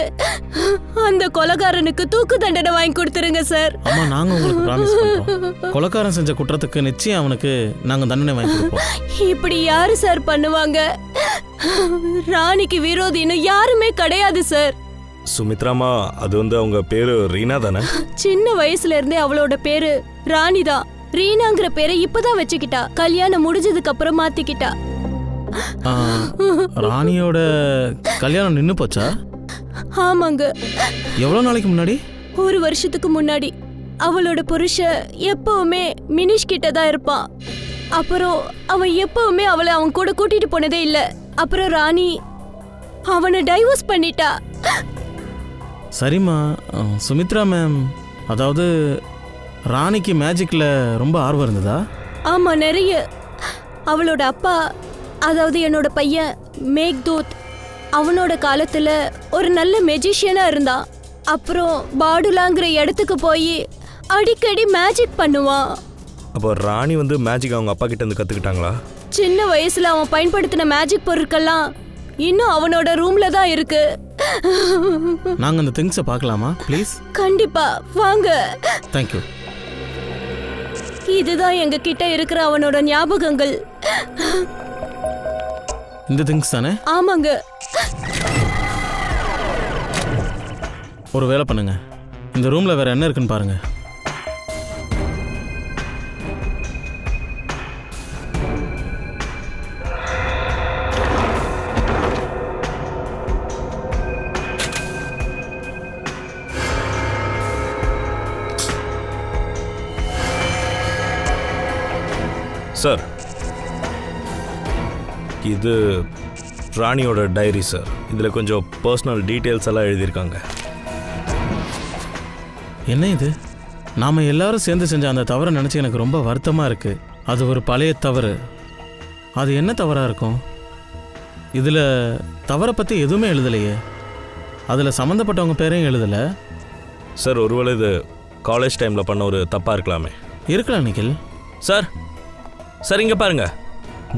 I: அந்த கொலைகாரனுக்கு தூக்கு தண்டனை வாங்கி கொடுத்துருங்க சார்.
B: அம்மா, நாங்கள் உங்களுக்கு ப்ராமிஸ் பண்ணுறோம். கொலைக்காரன் செஞ்ச குற்றத்துக்கு நிச்சயம் அவனுக்கு நாங்கள் தண்டனை வாங்கி கொடுப்போம்.
I: இப்படி யாரு சார் பண்ணுவாங்க? ராணிக்கு விரோதின்னு யாருமே கிடையாது சார்.
D: சுமித்ராமா, அது அவங்க பேரு ரீனா தானே?
I: சின்ன வயசுல இருந்தே அவளோட பேரு ராணி தான். ரீனாங்கிற பேரை இப்பதான் வச்சுக்கிட்டா. கல்யாணம் முடிஞ்சதுக்கு அப்புறம் மாத்திக்கிட்டா.
B: ராணியோட கல்யாணம் நின்று போச்சா?
I: ஆமாங்க.
B: எவ்வளோ நாளைக்கு முன்னாடி?
I: 1 வருஷத்துக்கு முன்னாடி. அவளோட புருஷன் எப்பவுமே மினிஷ் கிட்ட தான் இருப்பான். அப்புறம் அவன் எப்பவுமே அவளை அவன் கூட கூட்டிட்டு போனதே இல்லை. அப்புறம் ராணி அவனை டைவர்ஸ் பண்ணிட்டா.
B: சரிம்மா, சுமித்ரா மேம், அதாவது ராணிக்கு மேஜிக்கில் ரொம்ப ஆர்வம் இருந்ததா?
I: ஆமா, நிறைய. அவளோட அப்பா, அதாவது என்னோட பையன் மேக்தூத், அவனோட காலத்துல ஒரு நல்ல மெஜிஷியனா இருந்தான். அப்புறம் பாடுலாங்கிற இடத்துக்கு போய் அடிக்கடி மேஜிக் பண்ணுவான்.
D: அப்போ ராணி மேஜிக் அவங்க அப்பா கிட்ட இருந்து கத்துக்கிட்டாங்களா?
I: சின்ன வயசுல அவன் பயன்படுத்தின மேஜிக் பொருட்கள்லாம் இன்னும் அவனோட ரூம்ல தான் இருக்கு.
B: நாங்கள் அந்த திங்ஸை பார்க்கலாமா ப்ளீஸ்?
I: கண்டிப்பா வாங்க.
B: தேங்க்யூ.
I: இதுதான் எங்க கிட்ட இருக்கிற அவனோட ஞாபகங்கள்.
B: இந்த திங்ஸ் தானே?
I: ஆமாங்க.
B: ஒரு வேலை பண்ணுங்க, இந்த ரூம்ல வேற என்ன இருக்குன்னு பாருங்க.
D: சார், இது ராணியோட டைரி சார். இதில் கொஞ்சம் பர்சனல் டீட்டெயில்ஸ் எல்லாம் எழுதியிருக்காங்க.
B: என்ன இது? நாம் எல்லாரும் சேர்ந்து செஞ்ச அந்த தவறை நினச்சி எனக்கு ரொம்ப வருத்தமாக இருக்குது. அது ஒரு பழைய தவறு. அது என்ன தவறாக இருக்கும்? இதில் தவறை பற்றி எதுவுமே எழுதலையே. அதில் சம்மந்தப்பட்டவங்க பேரையும் எழுதலை.
D: சார், ஒருவேளை இது காலேஜ் டைமில் பண்ண ஒரு தப்பாக இருக்கலாமே.
B: இருக்கலாம் நிக்கில்.
D: சார், சார் இங்கே பாருங்க,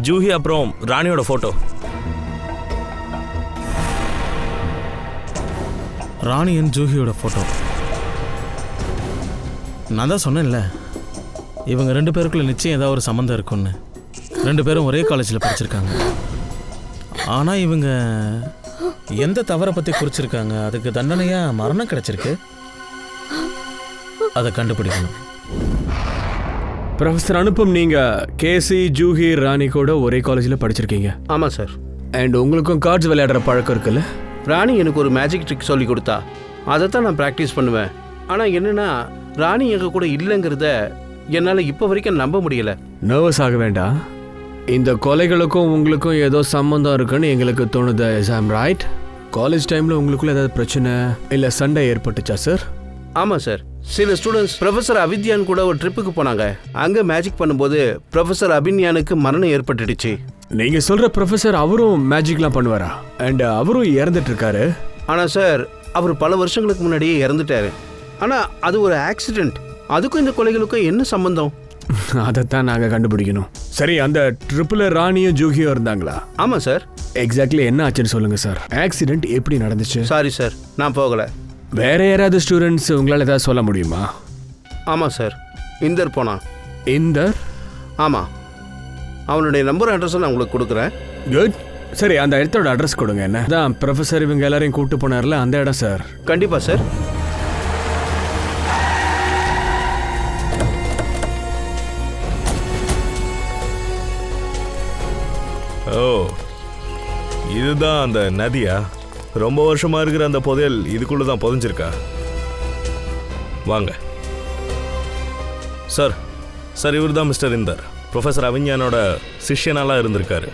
D: ஜூஹி அப்புறம் ராணியோட ஃபோட்டோ.
B: ராணியின் ஜூஹியோட ஃபோட்டோ. நான் தான் சொன்னேன்ல, இவங்க 2 பேருக்குள்ள நிச்சயம் ஏதாவது ஒரு சம்மந்தம் இருக்குன்னு. 2 பேரும் ஒரே காலேஜில் படிச்சிருக்காங்க. ஆனால் இவங்க எந்த தவறை பற்றி குறிச்சிருக்காங்க, அதுக்கு தண்டனையாக மரணம் கிடைச்சிருக்கு. அதை கண்டுபிடிக்கணும்.
F: ப்ரொஃபஸர் அனுப்பும், நீங்கள் கேசி, ஜூஹி, ராணி கூட ஒரே காலேஜில் படிச்சிருக்கீங்க.
E: ஆமாம் சார்.
F: அண்ட் உங்களுக்கும் கார்ட்ஸ் விளையாடுற பழக்கம் இருக்குல்ல?
E: ராணி எனக்கு ஒரு மேஜிக் ட்ரிக் சொல்லி கொடுத்தா, அதை தான் நான் ப்ராக்டிஸ் பண்ணுவேன். ஆனால் என்னென்னா, ராணி எங்கள் கூட இல்லைங்கிறத என்னால் இப்போ வரைக்கும் நம்ப முடியலை.
F: நர்வஸ் ஆக வேண்டாம். இந்த கொலைகளுக்கும் உங்களுக்கும் ஏதோ சம்மந்தம் இருக்குன்னு எங்களுக்கு தோணுது. Is I'm right? காலேஜ் டைமில் உங்களுக்குள்ள ஏதாவது பிரச்சனை இல்லை சண்டை ஏற்பட்டுச்சா சார்?
E: ஆமாம் சார். சில ஸ்டூடெண்ட்ஸ் ப்ரொஃபஸர் அபித்யான் கூட ஒரு ட்ரிப்புக்கு போனாங்க. அங்கே மேஜிக் பண்ணும்போது ப்ரொஃபஸர் அபின்யானுக்கு மரணம் ஏற்பட்டுடுச்சு.
F: நீங்கள் சொல்கிற ப்ரொஃபஸர் அவரும் மேஜிக்லாம் பண்ணுவாரா? அண்ட் அவரும் இறந்துட்டு இருக்காரு.
E: ஆனால் சார், அவர் பல வருஷங்களுக்கு முன்னாடியே இறந்துட்டாரு. ஆனால் அது ஒரு ஆக்சிடெண்ட். அதுக்கும் இந்த கொலைகளுக்கும் என்ன சம்பந்தம்?
F: அதைத்தான் நாங்கள் கண்டுபிடிக்கணும். சரி, அந்த ட்ரிப்பில் ராணியும் ஜூஹியும் இருந்தாங்களா?
E: ஆமாம் சார்.
F: எக்ஸாக்ட்லி என்ன ஆச்சுன்னு சொல்லுங்கள் சார். ஆக்சிடென்ட் எப்படி நடந்துச்சு?
E: சாரி சார், நான் போகலை.
F: வேற யாராவது ஸ்டூடெண்ட்ஸ் உங்களால் ஏதாவது சொல்ல முடியுமா?
E: ஆமாம் சார், இந்தர் போனான்.
F: இந்தர்?
E: ஆமாம், அவனுடைய நம்பர் அட்ரஸை நான் உங்களுக்கு கொடுக்குறேன்.
F: குட். சரி, அந்த இடத்தோட அட்ரஸ் கொடுங்க. என்ன தான் ப்ரொஃபஸர் இவங்க எல்லாரையும் கூப்பிட்டு போனார்ல, அந்த இடம் சார்.
E: கண்டிப்பாக சார்.
D: ஓ, இதுதான் அந்த நதியா? ரொம்ப வருஷமா இருக்கிற அந்த புதையல் இதுக்குள்ள தான் புதைஞ்சிருக்கா? வாங்க சார். சார், இவர் தான் மிஸ்டர் இந்தர். ப்ரொஃபஸர் அவிஞ்ஞானோட சிஷ்யனாலாம் இருந்திருக்காரு.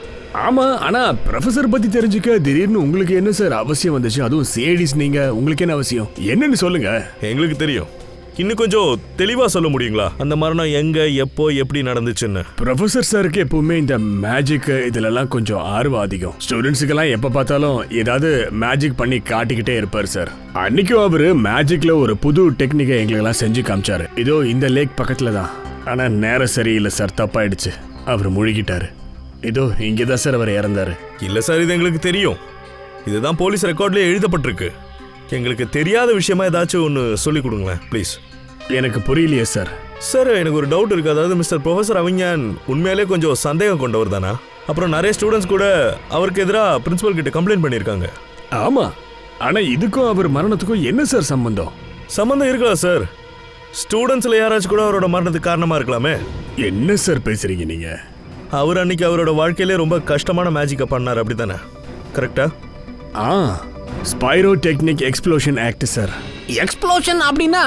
F: ஆமாம், ஆனால் ப்ரொஃபஸர் பற்றி தெரிஞ்சுக்க திடீர்னு உங்களுக்கு என்ன சார் அவசியம் வந்துச்சு? அதுவும் சேடிஸ், நீங்கள் உங்களுக்கு என்ன அவசியம்? என்னன்னு சொல்லுங்க.
D: எங்களுக்கு தெரியும். இன்னும் கொஞ்சம் தெளிவாக சொல்ல முடியுங்களா? அந்த மரணம் எங்கே, எப்போ, எப்படி நடந்துச்சுன்னு?
F: ப்ரொஃபஸர் சாருக்கு எப்பவுமே இந்த மேஜிக் இதுலலாம் கொஞ்சம் ஆர்வம் அதிகம். ஸ்டூடெண்ட்ஸுக்கெல்லாம் எப்போ பார்த்தாலும் ஏதாவது மேஜிக் பண்ணி காட்டிக்கிட்டே இருப்பார் சார். அன்னைக்கும் அவர் மேஜிக்ல ஒரு புது டெக்னிக்கை எங்களுக்கெல்லாம் செஞ்சு காமிச்சாரு. இதோ இந்த லேக் பக்கத்தில் தான். ஆனால் நேரம் சரியில்லை சார், தப்பாயிடுச்சு. அவர் முழுகிட்டாரு. இதோ இங்கே தான் சார் அவர் இறந்தாரு.
D: இல்லை சார், இது எங்களுக்கு தெரியும். இதுதான் போலீஸ் ரெக்கார்ட்லேயே எழுதப்பட்டிருக்கு. எங்களுக்கு தெரியாத விஷயமா ஏதாச்சும் ஒன்று சொல்லி கொடுங்களேன் ப்ளீஸ்.
F: எனக்கு புரியலையே சார்.
D: சார், எனக்கு ஒரு டவுட் இருக்குது. அதாவது மிஸ்டர் ப்ரொஃபஸர் அவிஞ்ஞான் உண்மையிலே கொஞ்சம் சந்தேகம் கொண்டவர் தானா? அப்புறம் நிறைய ஸ்டூடெண்ட்ஸ் கூட அவருக்கு எதிராக பிரின்சிபல் கிட்ட கம்ப்ளைண்ட் பண்ணியிருக்காங்க.
F: ஆமாம், ஆனால் இதுக்கும் அவர் மரணத்துக்கும் என்ன சார் சம்பந்தம்?
D: சம்பந்தம் இருக்கலாம் சார். ஸ்டூடெண்ட்ஸில் யாராச்சும் கூட அவரோட மரணத்துக்கு காரணமாக இருக்கலாமே.
F: என்ன சார் பேசுறீங்க நீங்க?
D: அவர் அன்னைக்கு அவரோட வாழ்க்கையிலே ரொம்ப கஷ்டமான மேஜிக்கை பண்ணார், அப்படி தானே? கரெக்டா?
F: Spiro technique explosion act sir.
J: Explosion அப்படின்னா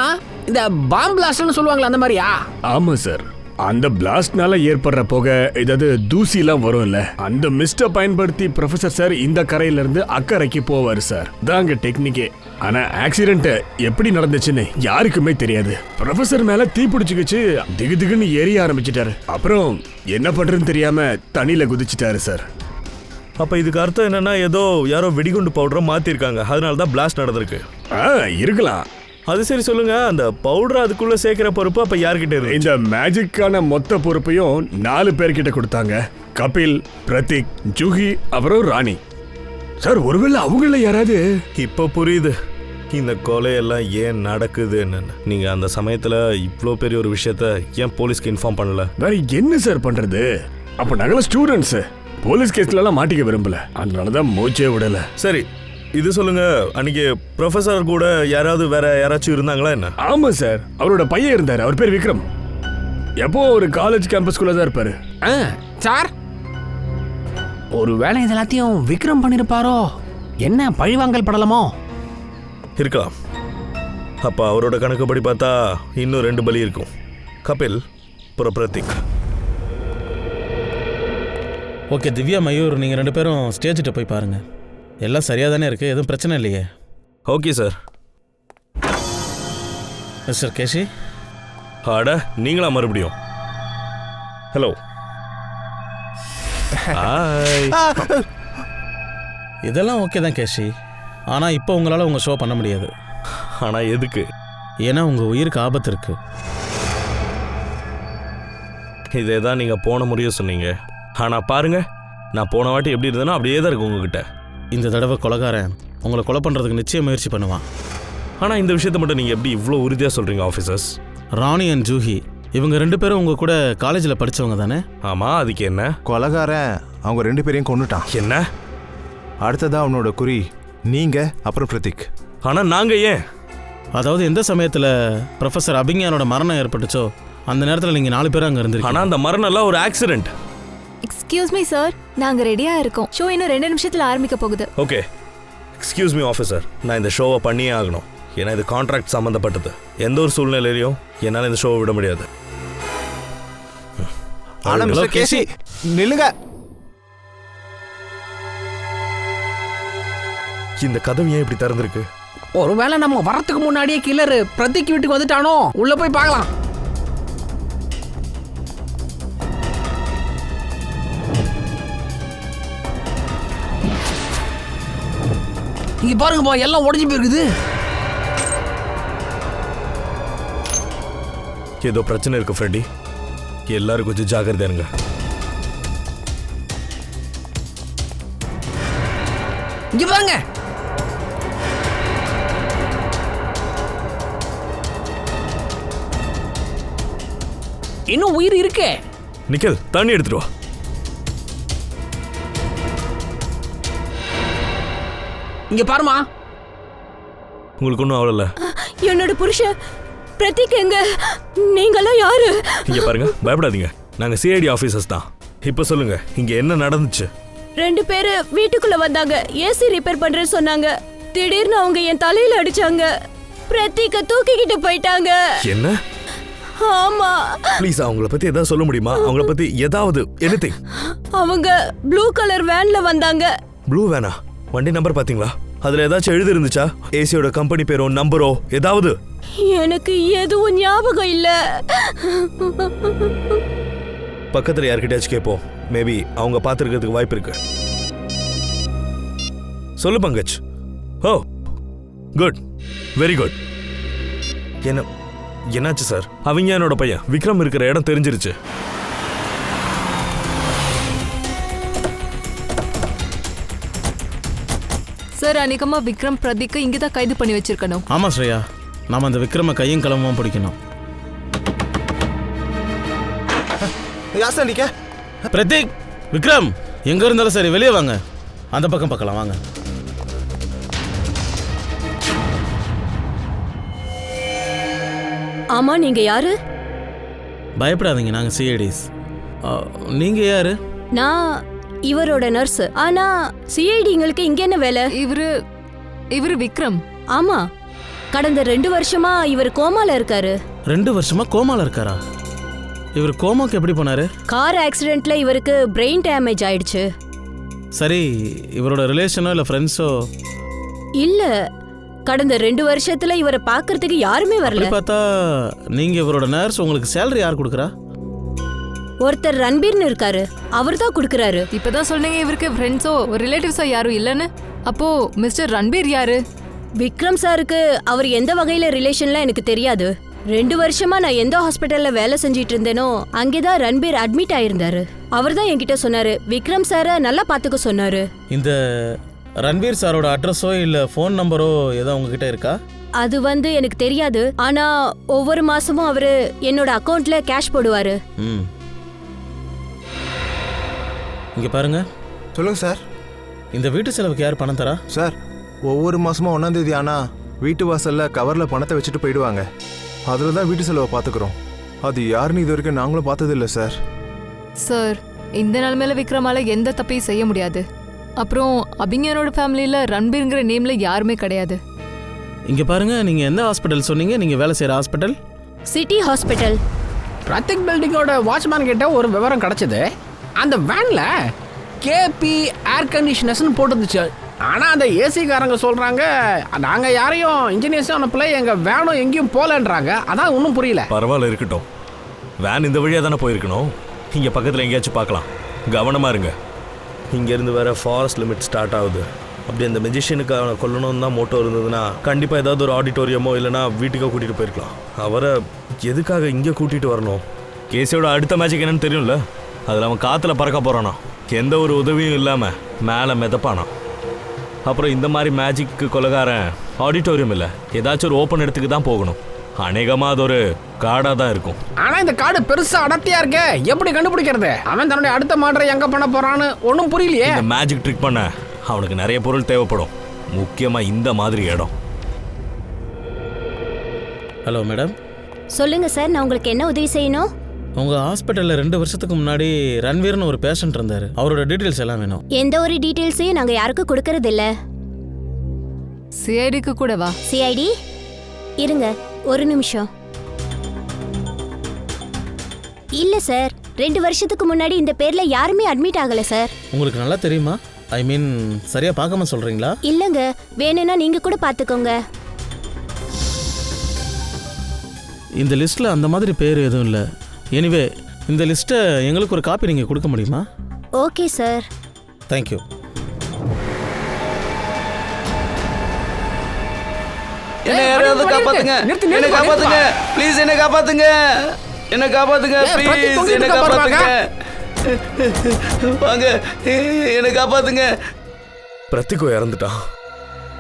J: இந்த பாம் பிளாஸ்ட்னு சொல்லுவாங்களா, அந்த மாதிரியா?
F: ஆமா சார். அந்த பிளாஸ்ட்னால ஏற்படுற புகை, ஏதாவது தூசிலாம் வரும்ல, அந்த மிஸ்டை பயன்படுத்தி ப்ரொஃபசர் சார் இந்த கரையில இருந்து அக்கறைக்கு போவார் சார். தாங்க டெக்னிக்கே. ஆனா ஆக்சிடென்ட் எப்படி நடந்துச்சுன்னு யாருக்குமே தெரியாது. ப்ரொஃபசர் மேல தீ பிடிச்சுக்கிச்சு, திகுதிகுன்னு எரிய ஆரம்பிச்சிட்டாரு. அப்புறம் என்ன பண்றதுன்னு தெரியாம தண்ணியில குதிச்சிட்டாரு சார்.
D: அப்ப இதுக்கு அர்த்தம் என்னன்னா, ஏதோ யாரோ வெடிகுண்டு பவுடரை மாத்திருக்காங்க, அதனால தான் பிளாஸ்ட் நடந்திருக்கு.
F: இருக்கலாம்.
D: அது சரி, சொல்லுங்க, அந்த பவுடர் அதுக்குள்ள சேர்க்கிற பொறுப்பு அப்ப யார்கிட்ட இருக்கு?
F: இந்த மேஜிக்கான மொத்த பொறுப்பையும் 4 பேர்கிட்ட கொடுத்தாங்க. கபில், பிரதீக், ஜூஹி, அப்புறம் ராணி. சார், ஒருவேளை அவங்கள யாராவது...
D: இப்ப புரியுது இந்த கொலையெல்லாம் ஏன் நடக்குது என்னன்னு. நீங்க அந்த சமயத்துல இவ்வளோ பெரிய ஒரு விஷயத்த ஏன் போலீஸ்க்கு இன்ஃபார்ம் பண்ணல?
F: வேற என்ன சார் பண்றது? அப்ப நாங்கள ஸ்டூடெண்ட்ஸ், போலீஸ் கேஸ்ல எல்லாம் மாட்டிக்க விரும்பல, அதனாலதான் மூச்சே விடல.
D: சரி, இது சொல்லுங்க, அன்னைக்கு ப்ரொஃபசர் கூட வேற யாராச்சும் இருந்தாங்களா என்ன?
F: ஆமா சார், அவரோட பையன் இருந்தாரு. அவர் பேர் விக்ரம். எப்போ ஒரு காலேஜ் கேம்பஸ்குள்ள தான் இருப்பாரு.
J: சார், ஒரு வேளை இது எல்லாத்தையும் விக்ரம் பண்ணிருப்பாரோ? என்ன பழிவாங்கல் படலமோ?
D: இருக்கலாம். அப்ப அவரோட கணக்குப்படி பார்த்தா இன்னும் 2 பலி இருக்கும். கபில், அப்புறம் பிரதீக்.
B: ஓகே திவ்யா மயூர், நீங்கள் 2 பேரும் ஸ்டேஜிட்ட போய் பாருங்கள். எல்லாம் சரியாக தானே இருக்குது, எதுவும் பிரச்சனை இல்லையே?
D: Okay sir.
B: மிஸ்டர் கேஷி.
D: அட நீங்களா மறுபடியும்? ஹலோ. ஹாய்.
B: இதெல்லாம் ஓகே தான் கேஷி, ஆனால் இப்போ உங்களால் உங்கள் ஷோ பண்ண முடியாது.
D: ஆனால் எதுக்கு?
B: ஏன்னா உங்கள் உயிருக்கு ஆபத்து இருக்குது.
D: இதே தான் நீங்கள் போன முறையும் சொன்னீங்க. ஆனால் பாருங்க, நான் போன வாட்டி எப்படி இருந்தேனோ அப்படியே தான் இருக்கு உங்ககிட்ட.
B: இந்த தடவை கொலைகாரன் உங்களை கொலை பண்ணுறதுக்கு நிச்சயம் முயற்சி பண்ணுவான்.
D: ஆனால் இந்த விஷயத்த மட்டும் நீங்கள் எப்படி இவ்வளோ உறுதியாக சொல்கிறீங்க ஆஃபீஸர்ஸ்?
B: ராணி அண்ட் ஜூஹி இவங்க 2 பேரும் உங்கள் கூட காலேஜில் படித்தவங்க தானே?
D: ஆமாம், அதுக்கு என்ன?
A: கொலைகாரன் அவங்க 2 பேரையும் கொன்னுட்டான்.
D: என்ன?
A: அடுத்ததா அவனோட குறி நீங்கள் அப்புறம் பிரதீக்.
D: ஆனால் நாங்கள் ஏன்?
B: அதாவது எந்த சமயத்தில் ப்ரொஃபஸர் அபிஞானோட மரணம் ஏற்பட்டுச்சோ அந்த நேரத்தில் நீங்கள் 4 பேரும் அங்கே இருந்திருக்கீங்க.
D: ஆனால் அந்த மரணம்லாம் ஒரு ஆக்சிடென்ட்.
C: எக்ஸ்கியூஸ் மீ சார், நாங்க ரெடியா இருக்கோம். ஷோ இன்னும் 2 நிமிஷத்துல ஆரம்பிக்க போகுது.
D: ஓகே, எக்ஸ்கியூஸ் மீ ஆஃபீஸர், நான் இந்த ஷோவை பண்ணியே ஆகணும். ஏன்னா இது கான்ட்ராக்ட் சம்மந்தப்பட்டது. எந்த ஒரு சூழ்நிலையிலையும் என்னால் இந்த ஷோவை விட முடியாது.
A: ஆனா மிஸ்டர் கேசி நில்லுங்க.
D: இந்த கதவு ஏன் இப்படி திறந்திருக்கு?
J: ஒருவேளை நம்ம வரத்துக்கு முன்னாடியே கில்லர் பிரதீக் வீட்டுக்கு வந்துட்டானோ? உள்ள போய் பார்க்கலாம். இங்க பாருங்கப்பா, எல்லாம் உடைஞ்சு போயிருக்குது.
D: ஏதோ பிரச்சனை இருக்கு ஃப்ரெண்டி. எல்லாரும் கொஞ்சம் ஜாக்கிரதையா இருங்க.
J: இங்க பாருங்க. இன்னும் உயிர் இருக்கே.
D: நிக்கல், தண்ணி எடுத்துட்டு வா.
J: இங்க பாருமா.
D: உங்களுக்கு ஒன்றும் அவ்வளோ இல்லை.
I: என்னோட புருஷன் பிரதீக் எங்க? நீங்களாம் யாரு?
D: இங்க பாருங்க, பயப்படாதீங்க. நாங்க சிஐடி ஆபீசர்ஸ் தான். இப்போ சொல்லுங்க, இங்க என்ன நடந்துச்சு?
I: 2 பேரு வீட்டுக்குள்ள வந்தாங்க. ஏசி ரிப்பேர் பண்றேன்னு சொன்னாங்க. திடீர்னு அவங்க என் தலையில அடிச்சாங்க. பிரதீக்க தூக்கிக்கிட்டு போயிட்டாங்க.
D: என்ன?
I: ஆமா.
D: ப்ளீஸ் அவங்கள பத்தி ஏதாவது சொல்ல முடியுமா? அவங்கள பத்தி ஏதாவது எனிதிங்.
I: அவங்க ப்ளூ கலர் வேன்ல வந்தாங்க.
D: ப்ளூ வேனா? வண்டி நம்பர் பாத்தீங்களா? அதுல ஏதாச்சும் எழுதி இருந்துச்சா? ஏசியோட கம்பெனி பேரோ நம்பரோ ஏதாவது?
I: எனக்கு எதுவும் ஞாபகம் இல்ல.
D: பக்கத்துல யார்கிட்டயாச்சும் கேட்போம். மேபி அவங்க பார்த்துருக்கிறதுக்கு வாய்ப்பு இருக்கு. சொல்லு பங்கஜ். ஓ குட், வெரி குட். என்னாச்சு சார்? அவங்க என்னோட பையன் விக்ரம் இருக்கிற இடம் தெரிஞ்சிருச்சு.
C: சார், அன்னைக்கமா விக்ரம் பிரதீக் இங்கதான் கைது பண்ணி வச்சிருக்கணும்.
B: ஆமாம் ஸ்ரேயா, நாம் அந்த விக்ரம கையும் களமும் பிடிக்கணும்.
A: யாசண்டிக்க
B: பிரதீக், விக்ரம் எங்க இருந்தாலும் சரி வெளியே வாங்க. அந்த பக்கம் பார்க்கலாம் வாங்க.
I: ஆமா, நீங்க யாரு?
B: பயப்படாதீங்க, நாங்கள் சிஐடிஸ். நீங்கள் யாரு?
I: நான் இவரோட நர்ஸ். ஆனா சிஐடிங்களுக்கு இங்க என்ன வேலை?
C: இவரு விக்ரம்.
I: ஆமா, கடந்த 2 வருஷமா இவர் கோமால இருக்காரு.
B: 2 வருஷமா கோமால இருக்காரா? இவர் கோமாக்கு எப்படி போனாரு?
I: கார் ஆக்சிடென்ட்ல இவருக்கு பிரெயின் டேமேஜ் ஆயிடுச்சு.
B: சரி, இவரோட ரிலேஷனோ இல்லை ஃப்ரெண்ட்ஸோ?
I: இல்ல, கடந்த 2 வருஷத்துல இவரை பார்க்கறதுக்கு யாருமே வரல.
B: பார்த்தா நீங்க இவரோட நர்ஸ். உங்களுக்கு சேலரி யார் கொடுக்குறா?
I: ஒருத்தர் ரன்பீர்னு இருக்காரு, அவர் தான் கொடுக்கறாரு.
C: இப்பதான் சொன்னீங்க இவருக்கு ஃப்ரெண்ட்ஸோ ரிலேட்டிவ்ஸோ யாரும் இல்லைன்னு. அப்போ மிஸ்டர் ரன்பீர் யாரு?
I: விக்ரம் சாருக்கு அவர் எந்த வகையில ரிலேஷன்லாம் எனக்கு தெரியாது. 2 வருஷமா நான் எந்த ஹாஸ்பிட்டல்ல வேலை செஞ்சிட்டு இருந்தேனோ அங்கேதான் ரன்பீர் அட்மிட் ஆயிருந்தாரு. அவர் தான் என்கிட்ட சொன்னாரு, விக்ரம் சாரை நல்லா பாத்துக்க சொன்னாரு.
B: இந்த ரன்பீர் சாரோட அட்ரஸோ இல்ல ஃபோன் நம்பரோ ஏதோ உங்ககிட்ட இருக்கா?
I: அது எனக்கு தெரியாது. ஆனா ஒவ்வொரு மாசமும் அவரு என்னோட அக்கவுண்ட்ல கேஷ் போடுவாரு.
B: இங்க பாருங்க.
A: சொல்லுங்க சார்.
B: இந்த வீட்டு செலவுக்கு யார் பணம் தரா?
A: சார், ஒவ்வொரு மாசமும் 1ஆம் தேதி ஆனா வீட்டு வாசல்ல கவர்ல பணத்தை வச்சுட்டு போயிடுவாங்க. அதில் தான் வீட்டு செலவை பார்த்துக்கிறோம். அது யாருன்னு இது வரைக்கும் நாங்களும் பார்த்ததில்லை சார்.
C: சார், இந்த நிலைமையில விக்ரமால எந்த தப்பையும் செய்ய முடியாது. அப்புறம் அபிஞானோட ஃபேமிலியில ரன்பீர்ங்கிற நேம்ல யாருமே கிடையாது.
B: இங்க பாருங்க, நீங்க எந்த ஹாஸ்பிட்டல் சொன்னீங்க? நீங்க வேலை செய்யற ஹாஸ்பிட்டல்
I: சிட்டி ஹாஸ்பிட்டல்.
J: பிரதீக் பில்டிங்கோட வாட்ச்மேன் கிட்ட ஒரு விவரம் கிடைச்சது. அந்த வேன்ல கேபி ஏர் கண்டிஷனர்ஸ்னு போட்டுருந்துச்சு. ஆனால் அந்த ஏசிக்காரங்க சொல்கிறாங்க நாங்கள் யாரையும் இன்ஜினியர்ஸும் அனுப்பல, எங்கள் வேனும் எங்கேயும் போகலன்றாங்க. அதான் ஒன்றும் புரியல.
D: பரவாயில்ல, இருக்கட்டும். வேன் இந்த வழியாக தானே போயிருக்கணும். இங்கே பக்கத்தில் எங்கேயாச்சும் பார்க்கலாம். கவனமாக இருங்க. இங்கேருந்து வேற ஃபாரஸ்ட் லிமிட் ஸ்டார்ட் ஆகுது. அப்படி அந்த மெஜிஷியனுக்கு அவனை கொல்லணும் தான் மோட்டோ இருந்ததுன்னா கண்டிப்பாக ஏதாவது ஒரு ஆடிட்டோரியமோ இல்லைனா வீட்டுக்கோ கூட்டிகிட்டு போயிருக்கலாம். அவரை எதுக்காக இங்கே கூட்டிகிட்டு வரணும்? கேசியோட அடுத்த மேட்சுக்கு என்னன்னு தெரியும்ல. அதில் அவன் காற்றுல பறக்க போகிறானா, எந்த ஒரு உதவியும் இல்லாமல் மேலே மிதப்பானா. அப்புறம் இந்த மாதிரி மேஜிக்கு கொலைகாரன் ஆடிட்டோரியம் இல்லை, ஏதாச்சும் ஒரு ஓப்பன் இடத்துக்கு தான் போகணும். அநேகமாக அது ஒரு காடாக தான் இருக்கும்.
J: ஆனால் இந்த காடு பெருசாக அடர்த்தியாக இருக்கே, எப்படி கண்டுபிடிக்கிறது? அவன் தன்னுடைய அடுத்த மாற்றை எங்கே பண்ண போகிறான்னு ஒன்றும் புரியலையே.
D: இந்த மேஜிக் ட்ரிக் பண்ண அவனுக்கு நிறைய பொருள் தேவைப்படும், முக்கியமாக இந்த மாதிரி இடம்.
B: Hello madam.
I: சொல்லுங்க சார், நான் உங்களுக்கு என்ன உதவி செய்யணும்?
B: உங்கள் ஹாஸ்பிட்டலில் 2 வருஷத்துக்கு முன்னாடி ரன்வீர்னு ஒரு பேஷண்ட் இருந்தார். அவரோட டீட்டெயில்ஸ் எல்லாம் வேணும்.
I: எந்த ஒரு டீட்டெயில்ஸையும் நாங்கள் யாருக்கும் கொடுக்கறது இல்ல.
C: சிஐடிக்கு கூட வா.
I: சிஐடி இருங்க ஒரு நிமிஷம். இல்ல சார், 2 வருஷத்துக்கு முன்னாடி இந்த பேர்ல யாருமே அட்மிட் ஆகல சார்.
B: உங்களுக்கு நல்லா தெரியுமா? ஐ மீன் சரியா பார்க்காம சொல்றீங்களா?
I: இல்லங்க, வேணும்னா நீங்க கூட பார்த்துக்கோங்க.
B: இந்த லிஸ்ட்ல அந்த மாதிரி பேர் எதுவும் இல்லை. எனிவே இந்த லிஸ்ட்டை எங்களுக்கு ஒரு காப்பி நீங்கள் கொடுக்க முடியுமா?
I: Okay sir.
B: தேங்க்யூ.
H: என்ன யாராவது காப்பாத்துங்க, என்ன காப்பாத்துங்க ப்ளீஸ், என்ன காப்பாத்துங்க, என்ன காப்பாத்துங்க ப்ளீஸ், என்ன காப்பாத்துங்க, வாங்க என்ன காப்பாத்துங்க.
D: பிரத்திகோ இறந்துட்டான்.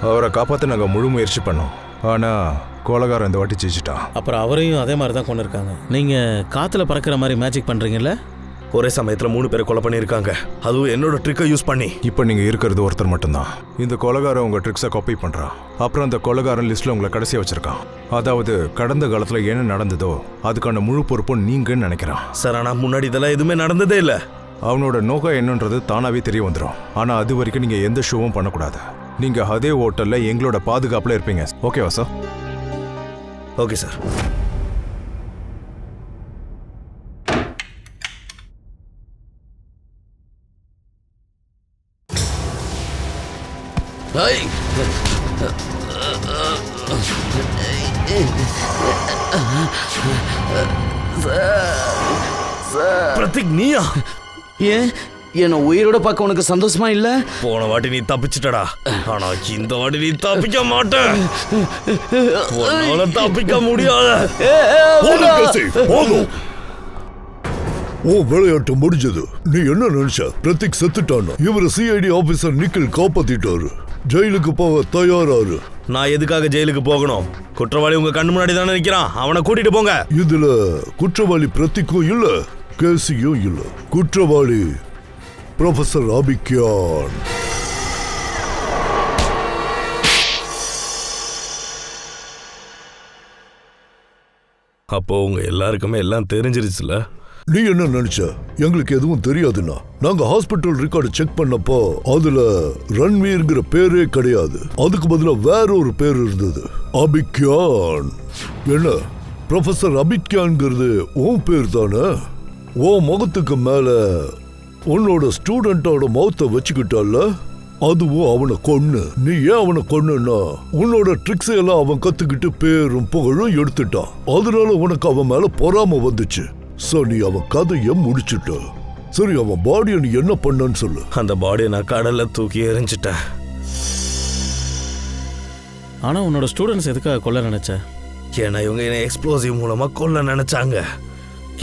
A: அவரை காப்பாற்ற நாங்கள் முழு முயற்சி பண்ணோம். ஆனால் கோலகாரன் இந்த வாட்டி ஜெயிச்சிட்டான்.
B: அப்புறம் அவரையும் அதே மாதிரி தான் கொண்டு இருக்காங்க. நீங்கள் காற்றுல பறக்கிற மாதிரி மேஜிக் பண்ணுறீங்கல்ல?
D: ஒரே சமயத்தில் 3 பேரை கொலை பண்ணியிருக்காங்க, அதுவும் என்னோட ட்ரிக்கை யூஸ் பண்ணி.
A: இப்போ நீங்கள் இருக்கிறது ஒருத்தர் மட்டும்தான். இந்த கொலகாரன் உங்கள் ட்ரிக்ஸை காப்பி பண்ணுறான். அப்புறம் அந்த கொலகாரன் லிஸ்ட்டில் உங்களை கடைசியாக வச்சுருக்கான். அதாவது கடந்த காலத்தில் என்ன நடந்ததோ அதுக்கான முழு பொறுப்பும் நீங்கன்னு நினைக்கிறான்.
D: சார், ஆனால் முன்னாடி இதெல்லாம் எதுவுமே நடந்ததே இல்லை.
A: அவனோட நோக்கம் என்னன்றது தானாகவே தெரிய வந்துடும். ஆனால் அது வரைக்கும் நீங்கள் எந்த ஷோவும் பண்ணக்கூடாது. நீங்கள் அதே ஹோட்டலில் எங்களோட பாதுகாப்பில் இருப்பீங்க. ஓகேவா சார்?
D: Okay sir. பிரத்திக், நீயா?
H: ஏன் என்ன உயிரோட பார்க்க உனக்கு சந்தோஷமா இல்ல?
D: போன வாட்டி நீ தப்பிச்சிட்டடா, ஆனா இந்த வாட்டி நீ தப்பிக்க மாட்ட. உன்னால தப்பிக்க முடியாது.
G: ஓ விளையாட்டு முடிஞ்சது. நீ என்ன நினைச்ச? பிரத்திக் செத்துட்டானா? இவரு சிஐடி ஆபீசர் நிக்கில் காப்பாத்திட்டாரு. ஜெயிலுக்கு போக தயாராரு.
D: நான் எதுக்காக ஜெயிலுக்கு போகணும்? குற்றவாளி உங்க கண்ணு முன்னாடி தானே நிக்கிறான், அவனை கூட்டிட்டு போங்க.
G: இதுல குற்றவாளி பிரத்திக்கும் இல்ல, கேசியும் இல்ல. குற்றவாளி ப்ரொஃபசர் அபிக்யான்.
D: அப்போ உங்க எல்லாருக்குமே எல்லாம் தெரிஞ்சிருச்சுல?
G: நீ என்ன நினைச்ச? எங்களுக்கு எதுவும் தெரியாதுன்னா? நாங்க ஹாஸ்பிட்டல் ரெக்கார்டு செக் பண்ணப்போ அதுல ரன்வீர்ங்கிற பேரே கிடையாது. அதுக்கு பதிலா வேற ஒரு பேர் இருந்தது, அபிக்யான். என்ன ப்ரொஃபசர் அபிக்யான்ங்கிறது உன் பேர் தானே? உன் முகத்துக்கு மேல உன்னோட ஸ்டூடெண்டோட மவுத்தை வச்சுக்கிட்டால, அதுவும் அவனை கொன்னு. நீ ஏன் அவனை கொன்னுன்னா உன்னோட ட்ரிக்ஸ் எல்லாம் அவன் கத்துக்கிட்டு பேரும் புகழும் எடுத்துட்டான். அதனால உனக்கு அவன் மேல பொறாம வந்துச்சு. சோ நீ அவன் கதைய முடிச்சுட்ட. சரி, அவன் பாடியை நீ என்ன பண்ணன்னு சொல்லு.
D: அந்த பாடியை நான் கடல்ல தூக்கி எறிஞ்சிட்டேன்.
B: ஆனா உன்னோட ஸ்டூடெண்ட்ஸ் எதுக்காக கொல்ல நினைச்ச?
D: ஏன்னா இவங்க என்ன எக்ஸ்ப்ளோசிவ் மூலமா கொல்ல நினைச்சாங்க.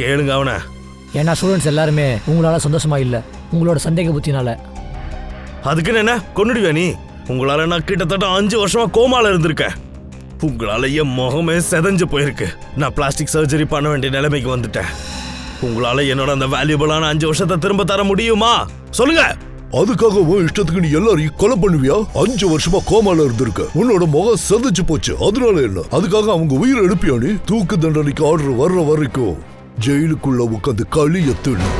D: கேளுங்க அவனை.
K: ஏன்னா ஸ்டூடெண்ட்ஸ் எல்லாருமே உங்களால சந்தோஷமா இல்ல, உங்களோட சந்தேக புத்தினால.
D: அதுக்குன்னு என்ன கொன்னுடுவியா நீ? உங்களால நான் கிட்டத்தட்ட 5 வருஷமா கோமால இருந்திருக்கேன். உங்களால என் முகமே செதஞ்சு போயிருக்கு. நான் பிளாஸ்டிக் சர்ஜரி பண்ண வேண்டிய நிலைமைக்கு வந்துட்டேன். உங்களால என்னோட அந்த வேல்யூபிளான 5 வருஷத்தை திரும்ப தர முடியுமா? சொல்லுங்க.
G: அதுக்காக உன் இஷ்டத்துக்கு நீ எல்லாரையும் கொலை பண்ணுவியா? 5 வருஷமா கோமால இருந்திருக்க, உன்னோட முகம் செதஞ்சு போச்சு. அதனால என்ன? அதுக்காக அவங்க உயிரை எழுப்பியா நீ? தூக்கு தண்டனைக்கு ஆர்டர் வர்ற வரைக்கும் ஜெயிலுக்குள்ள உட்காந்து களி எத்துணும்.